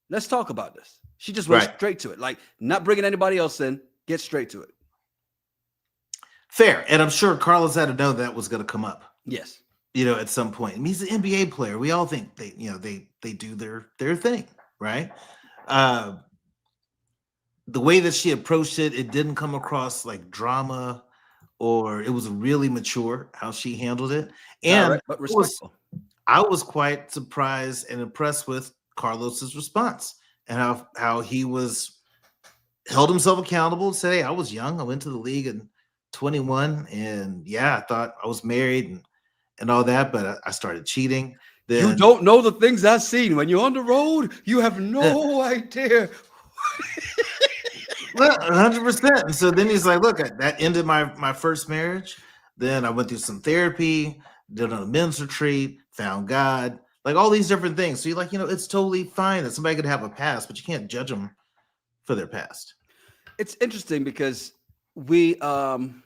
let's talk about this. She just went straight to it, like not bringing anybody else in, get straight to it. Fair. And I'm sure Carlos had to know that was going to come up. Yes. At some point. I mean, he's an NBA player. We all think they do their thing, right? The way that she approached it, it didn't come across like drama, or it was really mature how she handled it. And but respectful. I was quite surprised and impressed with Carlos's response. And how he held himself accountable, said, hey, I was young. I went to the league in 21. And yeah, I thought I was married and all that, but I started cheating. Then, you don't know the things I've seen. When you're on the road, you have no idea. Well, 100%. And so then he's like, look, that ended my first marriage. Then I went through some therapy, did a men's retreat, found God, like all these different things. So you're like, it's totally fine that somebody could have a past, but you can't judge them for their past. It's interesting because we want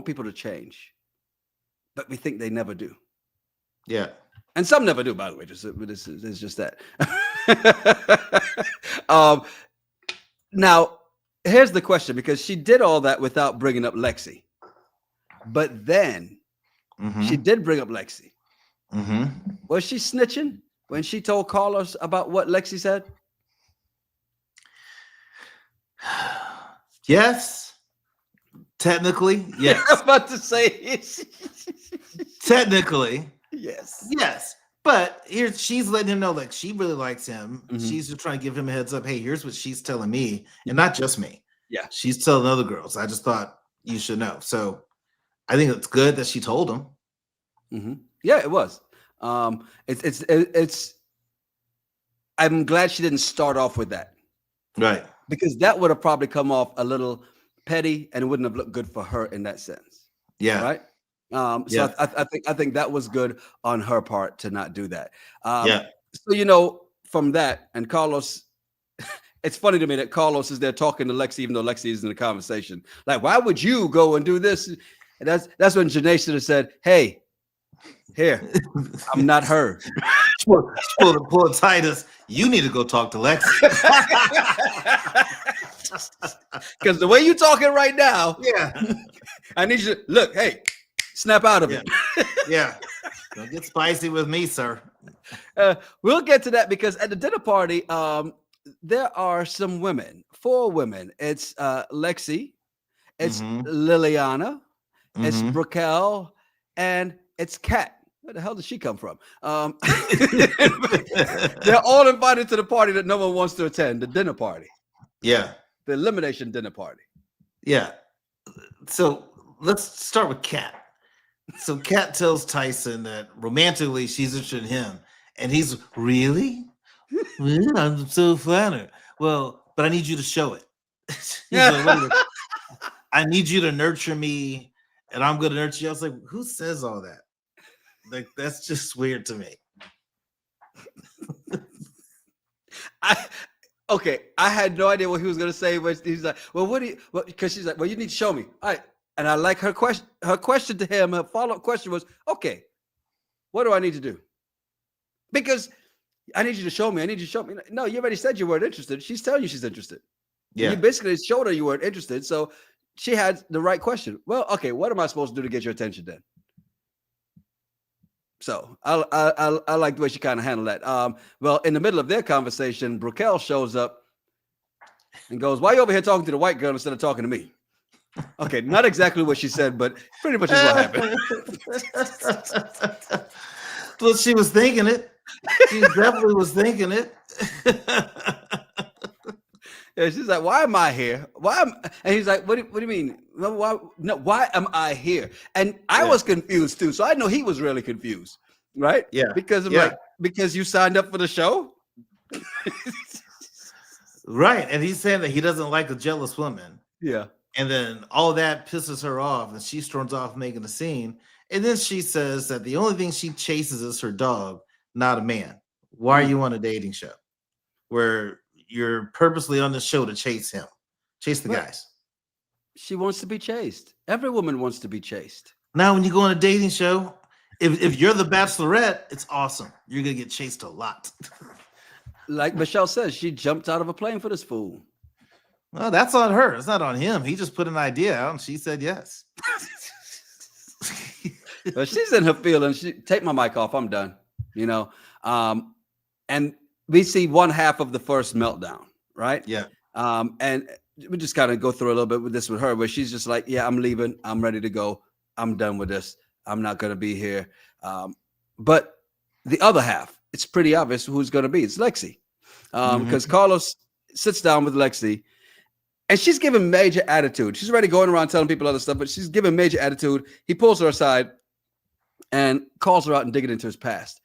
people to change, but we think they never do. Yeah. And some never do, by the way. It's just that. Now, here's the question, because she did all that without bringing up Lexi. But then she did bring up Lexi. Was she snitching when she told Carlos about what Lexi said? Yes. Technically, yes. I was about to say technically. Yes. Yes. But here she's letting him know, like, she really likes him. She's just trying to give him a heads up. Hey, here's what she's telling me, and not just me. Yeah. She's telling other girls. I just thought you should know. So I think it's good that she told him. Yeah, it was. It's I'm glad she didn't start off with that. Right. Because that would have probably come off a little petty and it wouldn't have looked good for her in that sense. Yeah. Right. So I think that was good on her part to not do that. So, from that, and Carlos, it's funny to me that Carlos is there talking to Lexi, even though Lexi is in the conversation. Like, why would you go and do this? And that's when Janae should have said, hey, here, I'm not her. Poor Titus, you need to go talk to Lexi. Because the way you talking right now, I need you to look, hey, snap out of it. Yeah. Don't get spicy with me, sir. We'll get to that because at the dinner party, there are some women, 4 women. It's Lexi, it's Liliana, it's Brickell, and it's Kat. Where the hell did she come from? They're all invited to the party that no one wants to attend, the dinner party. Yeah. The elimination dinner party. Yeah. So let's start with Kat. So Kat tells Tyson that romantically she's interested in him. And he's, really? Well, I'm so flattered. Well, but I need you to show it. Like, I need you to nurture me, and I'm going to nurture you. I was like, who says all that? Like, that's just weird to me. I had no idea what he was going to say. But he's like, well, because she's like, well, you need to show me. All right. And I like her question. Her question to him, her follow-up question was, okay, what do I need to do? Because I need you to show me. I need you to show me. No, you already said you weren't interested. She's telling you she's interested. Yeah. You basically showed her you weren't interested. So she had the right question. Well, okay, what am I supposed to do to get your attention then? So I like the way she kind of handled that. Well, in the middle of their conversation, Brickell shows up and goes, why are you over here talking to the white girl instead of talking to me? Okay, not exactly what she said, but pretty much is what happened. Well, she was thinking it. She definitely was thinking it. Yeah, she's like, why am I here? And he's like, what do you mean? Why am I here? And I was confused too. So I know he was really confused, right? Yeah. Because you signed up for the show. Right. And he's saying that he doesn't like a jealous woman. Yeah. And then all that pisses her off, and she storms off making a scene. And then she says that the only thing she chases is her dog, not a man. Why are you on a dating show where you're purposely on the show to chase him, chase the guys? She wants to be chased. Every woman wants to be chased. Now, when you go on a dating show, if you're the Bachelorette, it's awesome. You're gonna get chased a lot. Like Michelle says, she jumped out of a plane for this fool. Well, that's on her. It's not on him. He just put an idea out, and she said yes. But she's in her feelings. Take my mic off. I'm done. And we see one half of the first meltdown, right? Yeah. And we just kind of go through a little bit with this with her, where she's just like, yeah, I'm leaving. I'm ready to go. I'm done with this. I'm not going to be here. But the other half, it's pretty obvious who's going to be. It's Lexi. Because Carlos sits down with Lexi, and she's giving major attitude. She's already going around telling people other stuff, but she's giving major attitude. He pulls her aside and calls her out and digging into his past.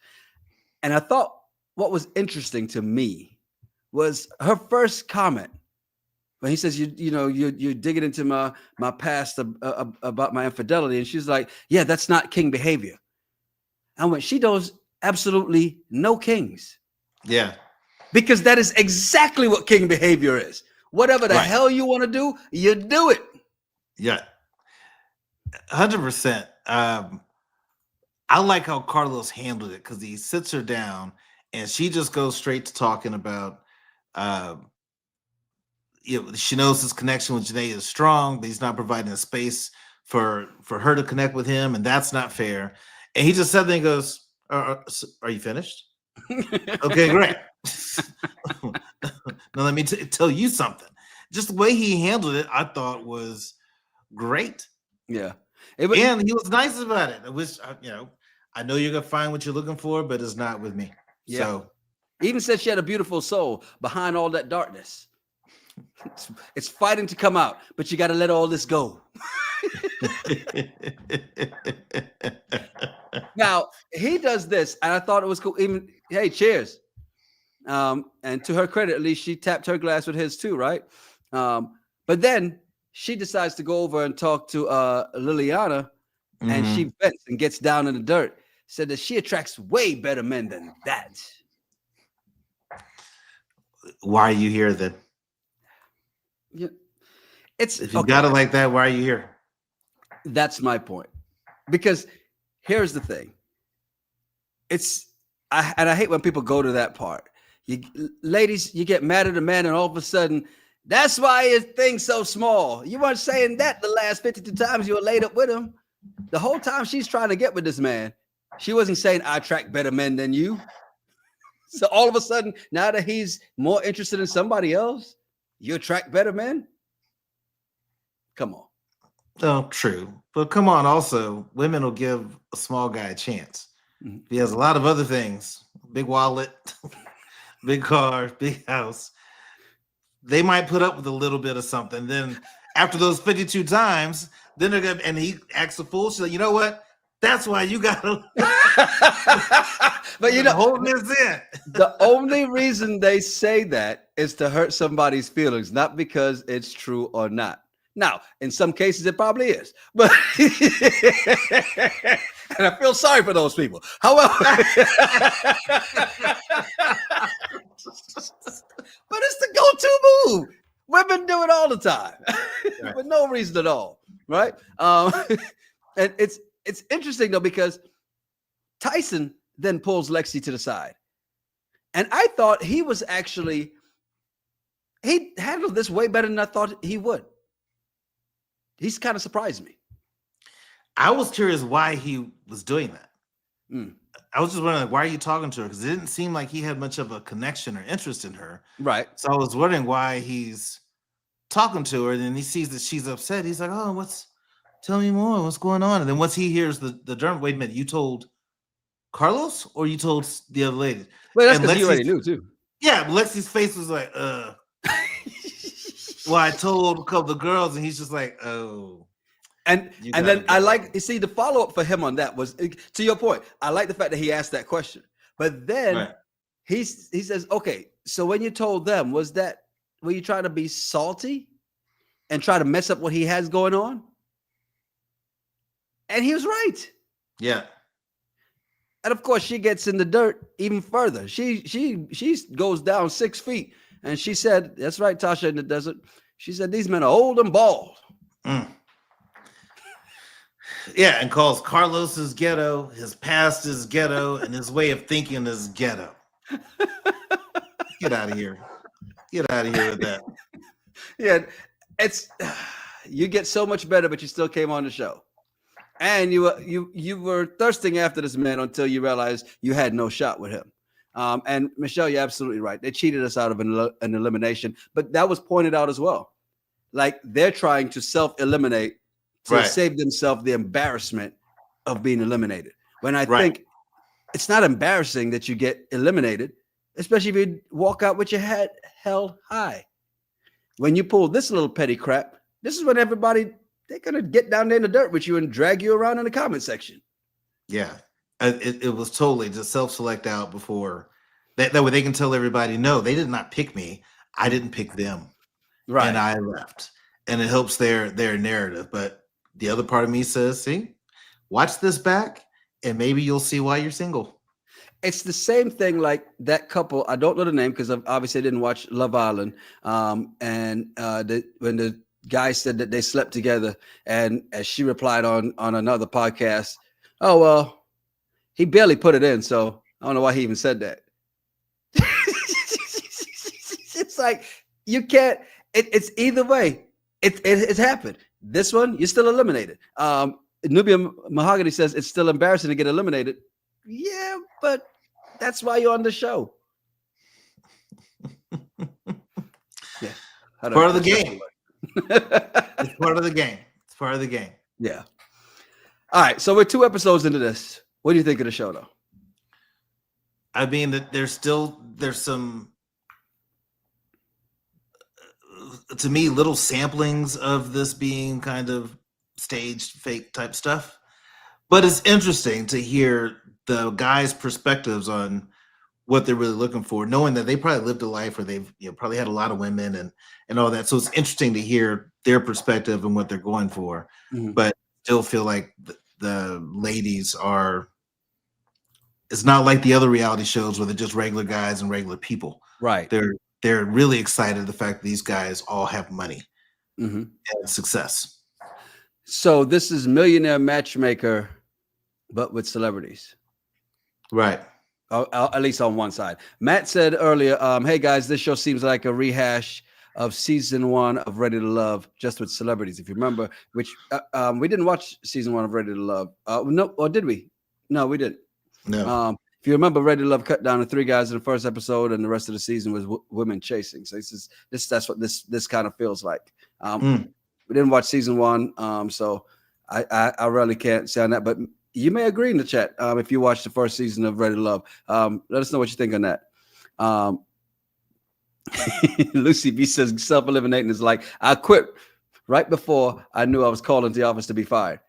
And I thought what was interesting to me was her first comment when he says, you're digging into my past about my infidelity. And she's like, yeah, that's not king behavior. And when she goes absolutely no kings. Yeah. Because that is exactly what king behavior is. Whatever the Right. hell you want to do, you do it. Yeah. 100%. I like how Carlos handled it because he sits her down and she just goes straight to talking about, she knows his connection with Janae is strong, but he's not providing a space for her to connect with him, and that's not fair. And he just suddenly goes, "Are you finished? Okay, great. Now let me tell you something." Just the way he handled it, I thought was great. Yeah. And he was nice about it. I wish, I know you're gonna find what you're looking for, but it's not with me. Yeah. So he even said she had a beautiful soul behind all that darkness. It's fighting to come out, but you got to let all this go. Now he does this, and I thought it was cool. Even hey, cheers. And to her credit, at least she tapped her glass with his too, right? But then she decides to go over and talk to Liliana, and she vents and gets down in the dirt. Said that she attracts way better men than that. Why are you here then? Yeah, it's if you got it like that, why are you here? That's my point. Because here's the thing. I hate when people go to that part. Ladies, you get mad at a man, and all of a sudden, that's why his thing's so small. You weren't saying that the last 52 times you were laid up with him. The whole time she's trying to get with this man, she wasn't saying I attract better men than you. So all of a sudden, now that he's more interested in somebody else, you attract better men? Come on. Oh, true. But come on, also, women will give a small guy a chance. Mm-hmm. He has a lot of other things. Big wallet, big car, big house. They might put up with a little bit of something. Then after those 52 times, then they're gonna, and he acts a fool. She's like, you know what? That's why you gotta but hold this in. The only reason they say that is to hurt somebody's feelings, not because it's true or not. Now, in some cases, it probably is, but and I feel sorry for those people. However, but it's the go-to move. Women do it all the time, right, for no reason at all, right? And it's interesting though, because Tyson then pulls Lexi to the side, and I thought he handled this way better than I thought he would. He's kind of surprised me. I was curious why he was doing that. I was just wondering, why are you talking to her? Because it didn't seem like he had much of a connection or interest in her. Right. So I was wondering why he's talking to her, and then he sees that she's upset. He's like, oh, tell me more. What's going on? And then once he hears the drum, wait a minute, you told Carlos or you told the other lady? Well, that's because he already knew too. Yeah, but Lexi's face was like, well, I told a couple of girls, and he's just like, oh. And then I like, you see, the follow-up for him on that was, to your point, I like the fact that he asked that question. But then he says, okay, so when you told them, were you trying to be salty and try to mess up what he has going on? And he was right. Yeah. And of course, she gets in the dirt even further. She goes down 6 feet. And she said, that's right, Tasha in the desert. She said, these men are old and bald. Yeah, and calls Carlos's ghetto, his past is ghetto, and his way of thinking is ghetto. Get out of here. Get out of here with that. Yeah, you get so much better, but you still came on the show. And you were thirsting after this man until you realized you had no shot with him. And Michelle, you're absolutely right. They cheated us out of an elimination, but that was pointed out as well. Like they're trying to self-eliminate to save themselves the embarrassment of being eliminated. When I think it's not embarrassing that you get eliminated, especially if you walk out with your head held high. When you pull this little petty crap, this is when they're going to get down there in the dirt with you and drag you around in the comment section. Yeah. It was totally just self-select out before that way they can tell everybody, no, they did not pick me. I didn't pick them. Right. And I left. And it helps their narrative. But the other part of me says, see, watch this back and maybe you'll see why you're single. It's the same thing like that couple. I don't know the name because obviously I didn't watch Love Island. When the guy said that they slept together, and as she replied on another podcast, "Oh well, he barely put it in, so I don't know why he even said that." It's like you can't. It's either way. It's happened. This one, you're still eliminated. Nubia Mahogany says it's still embarrassing to get eliminated. Yeah, but that's why you're on the show. Yeah, part of the game. It's part of the game. It's part of the game. Yeah. All right, so we're 2 episodes into this. What do you think of the show, though? I mean, that there's some, to me, little samplings of this being kind of staged, fake type stuff. But it's interesting to hear the guys' perspectives on what they're really looking for, knowing that they probably lived a life where they've probably had a lot of women and all that. So it's interesting to hear their perspective and what they're going for. Mm-hmm. But still feel like the ladies are. It's not like the other reality shows where they're just regular guys and regular people. Right. They're really excited the fact that these guys all have money and success. So this is Millionaire Matchmaker, but with celebrities. Right. At least on one side. Matt said earlier, hey guys, this show seems like a rehash of season 1 of Ready to Love, just with celebrities. If you remember, which we didn't watch season 1 of Ready to Love. No, or did we? No, we didn't. No. If you remember, Ready to Love cut down to 3 guys in the first episode, and the rest of the season was women chasing. So that's what this kind of feels like. We didn't watch season 1, so I really can't say on that. But you may agree in the chat if you watched the first season of Ready to Love. Let us know what you think on that. Lucy B says self-eliminating is like I quit right before I knew I was called into the office to be fired.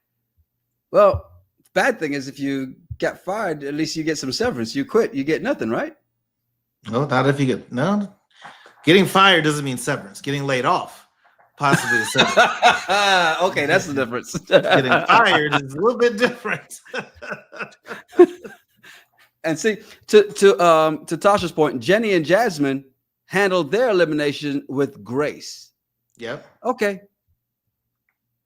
Well, the bad thing is if you get fired, at least you get some severance. You quit, you get nothing, right? No, not if you get no. Getting fired doesn't mean severance. Getting laid off, possibly a severance. Okay, that's the difference. Getting fired is a little bit different. And see, to Tasha's point, Jenny and Jasmine handled their elimination with grace. Yep. Okay.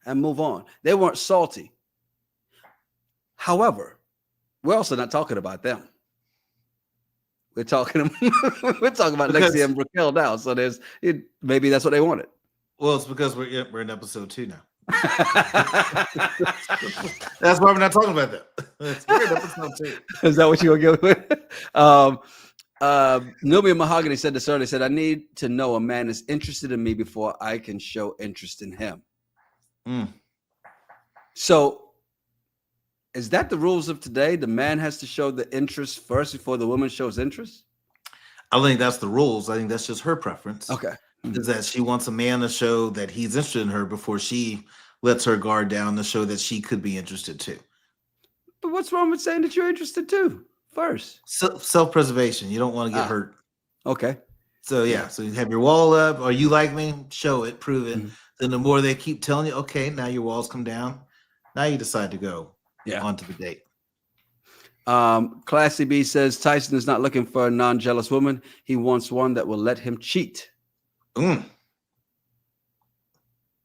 And move on. They weren't salty. However, we're also not talking about them. We're talking about Lexi and Raquel now. So maybe that's what they wanted. Well, it's because we're in episode 2 now. That's why we're not talking about that. We're in episode 2. Is that what you're gonna get with? Nubia Mahogany said this earlier. Said, I need to know a man is interested in me before I can show interest in him. So is that the rules of today? The man has to show the interest first before the woman shows interest? I think that's the rules. I think that's just her preference. Okay. Is that she wants a man to show that he's interested in her before she lets her guard down to show that she could be interested too. But what's wrong with saying that you're interested too first? Self-preservation. You don't want to get hurt. Okay. So yeah, so you have your wall up, or you like me, show it, prove it. Then the more they keep telling you, okay, now your walls come down. Now you decide to go onto the date. Classy B says Tyson is not looking for a non-jealous woman. He wants one that will let him cheat. Oh,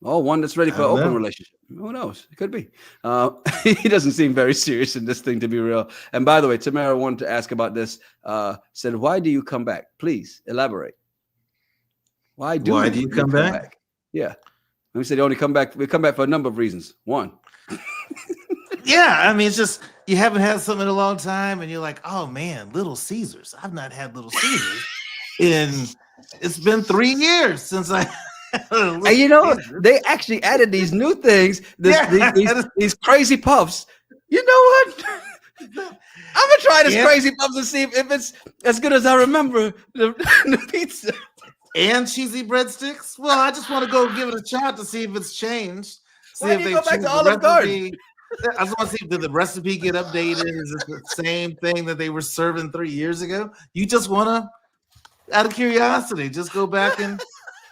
one that's ready for an open relationship. Who knows? It could be. He doesn't seem very serious in this thing, to be real. And by the way, Tamara wanted to ask about this. Said, why do you come back? Please elaborate. Why do you come back? Yeah. Let me say they only come back. We come back for a number of reasons. One. Yeah, I mean, it's just you haven't had something in a long time, and you're like, oh man, Little Caesars. I've not had Little Caesars it's been 3 years since I. And you know, they actually added these new things, these crazy puffs. You know what? I'm gonna try this crazy puffs and see if it's as good as I remember the pizza. And cheesy breadsticks. Well, I just want to go give it a shot to see if it's changed. Why do you go back to Olive Garden? I just want to see, did the recipe get updated? Is it the same thing that they were serving 3 years ago? You just want to, out of curiosity, just go back and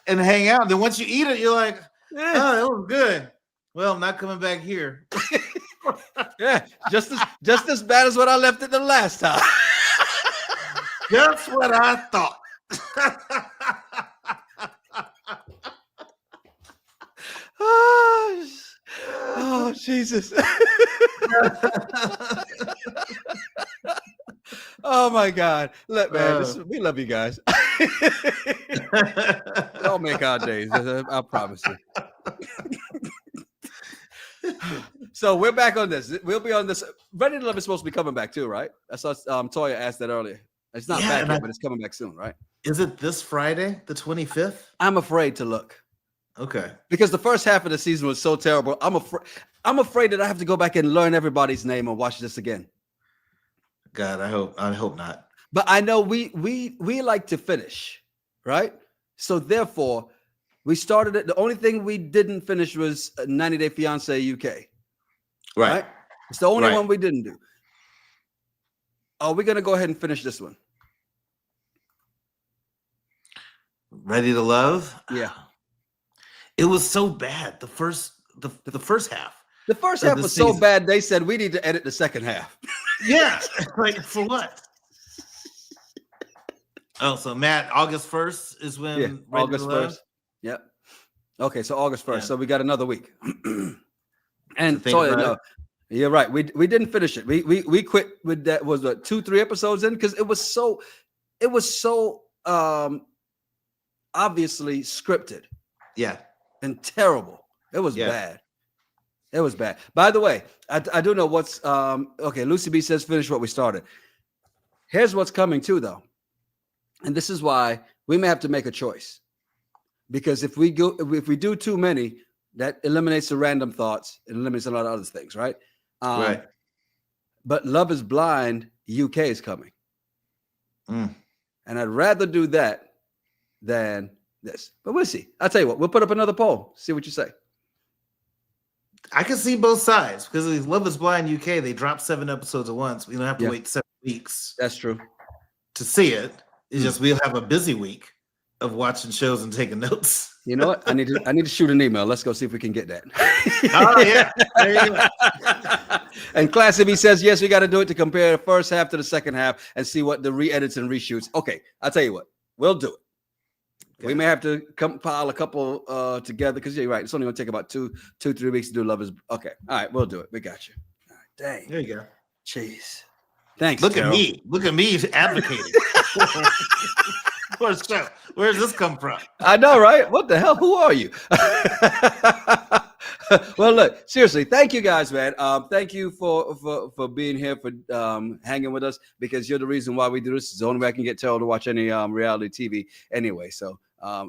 hang out. Then once you eat it, you're like, oh, it was good. Well, I'm not coming back here. Yeah, just as bad as what I left it the last time. That's what I thought. Oh, Jesus. Oh my God. Look, man, we love you guys. Y'all make our days. I promise you. So we're back on this. We'll be on this. Ready to Love is supposed to be coming back too, right? I saw Toya asked that earlier. It's not back yet, but it's coming back soon, right? Is it this Friday, the 25th? I'm afraid to look. Okay. Because the first half of the season was so terrible. I'm afraid that I have to go back and learn everybody's name and watch this again. God, I hope not. But I know we like to finish, right? So therefore, we started it. The only thing we didn't finish was 90 Day Fiancé UK. Right? It's the only one we didn't do. Are we going to go ahead and finish this one? Ready to Love? Yeah. It was so bad. The first half. The first half was so bad, they said we need to edit the second half. Yeah. Like, for what? Oh, so Matt, August 1st is when August 1st. Yep. Okay, so August 1st. Yeah. So we got another week. And Toya, no, you're right. We didn't finish it. We quit with that. Was what 2-3 episodes in because it was so obviously scripted. Yeah. And terrible. It was bad. It was bad. By the way, I do know what's okay. Lucy B says finish what we started. Here's what's coming too, though, and this is why we may have to make a choice because if we do too many, that eliminates the random thoughts. It eliminates a lot of other things, right? Right. But Love Is Blind UK is coming, and I'd rather do that than this. But we'll see. I'll tell you what. We'll put up another poll. See what you say. I can see both sides because with Love Is Blind UK, they drop 7 episodes at once. We don't have to wait 7 weeks. That's true. To see it. It's just we'll have a busy week of watching shows and taking notes. You know what? I need to shoot an email. Let's go see if we can get that. Oh yeah. There you go. And Classy B says, yes, we got to do it to compare the first half to the second half and see what the re-edits and reshoots. Okay, I'll tell you what. We'll do it. Okay. We may have to compile a couple together because you're right. It's only going to take about 2-3 weeks to do Love Is. Okay. All right. We'll do it. We got you. All right, dang. There you go. Jeez. Thanks. Look at me. Look at me advocating. Where does this come from? I know, right? What the hell? Who are you? Well, look, seriously, thank you guys, man. Thank you for being here, for hanging with us, because you're the reason why we do this. It's the only way I can get Terrell to watch any reality TV anyway. So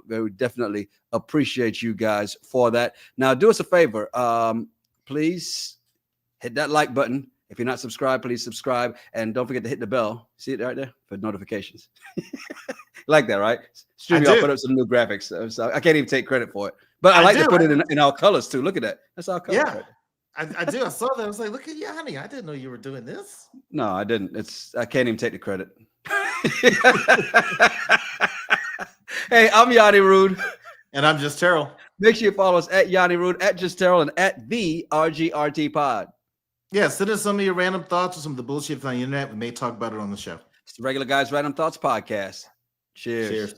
we definitely appreciate you guys for that. Now, do us a favor. Please hit that like button. If you're not subscribed, please subscribe. And don't forget to hit the bell. See it right there for notifications. Like that, right? StreamYard put up some new graphics. So I can't even take credit for it. But I like to put it in our colors too. Look at that. That's our colors. Yeah, right, I do. I saw that. I was like, look at Yanni. I didn't know you were doing this. No, I didn't. I can't even take the credit. Hey, I'm Yanni Rude. And I'm Just Terrell. Make sure you follow us at Yanni Rude, at Just Terrell, and at the RGRT Pod. Yeah, send us some of your random thoughts or some of the bullshit on the internet. We may talk about it on the show. It's the Regular Guys Random Thoughts Podcast. Cheers. Cheers.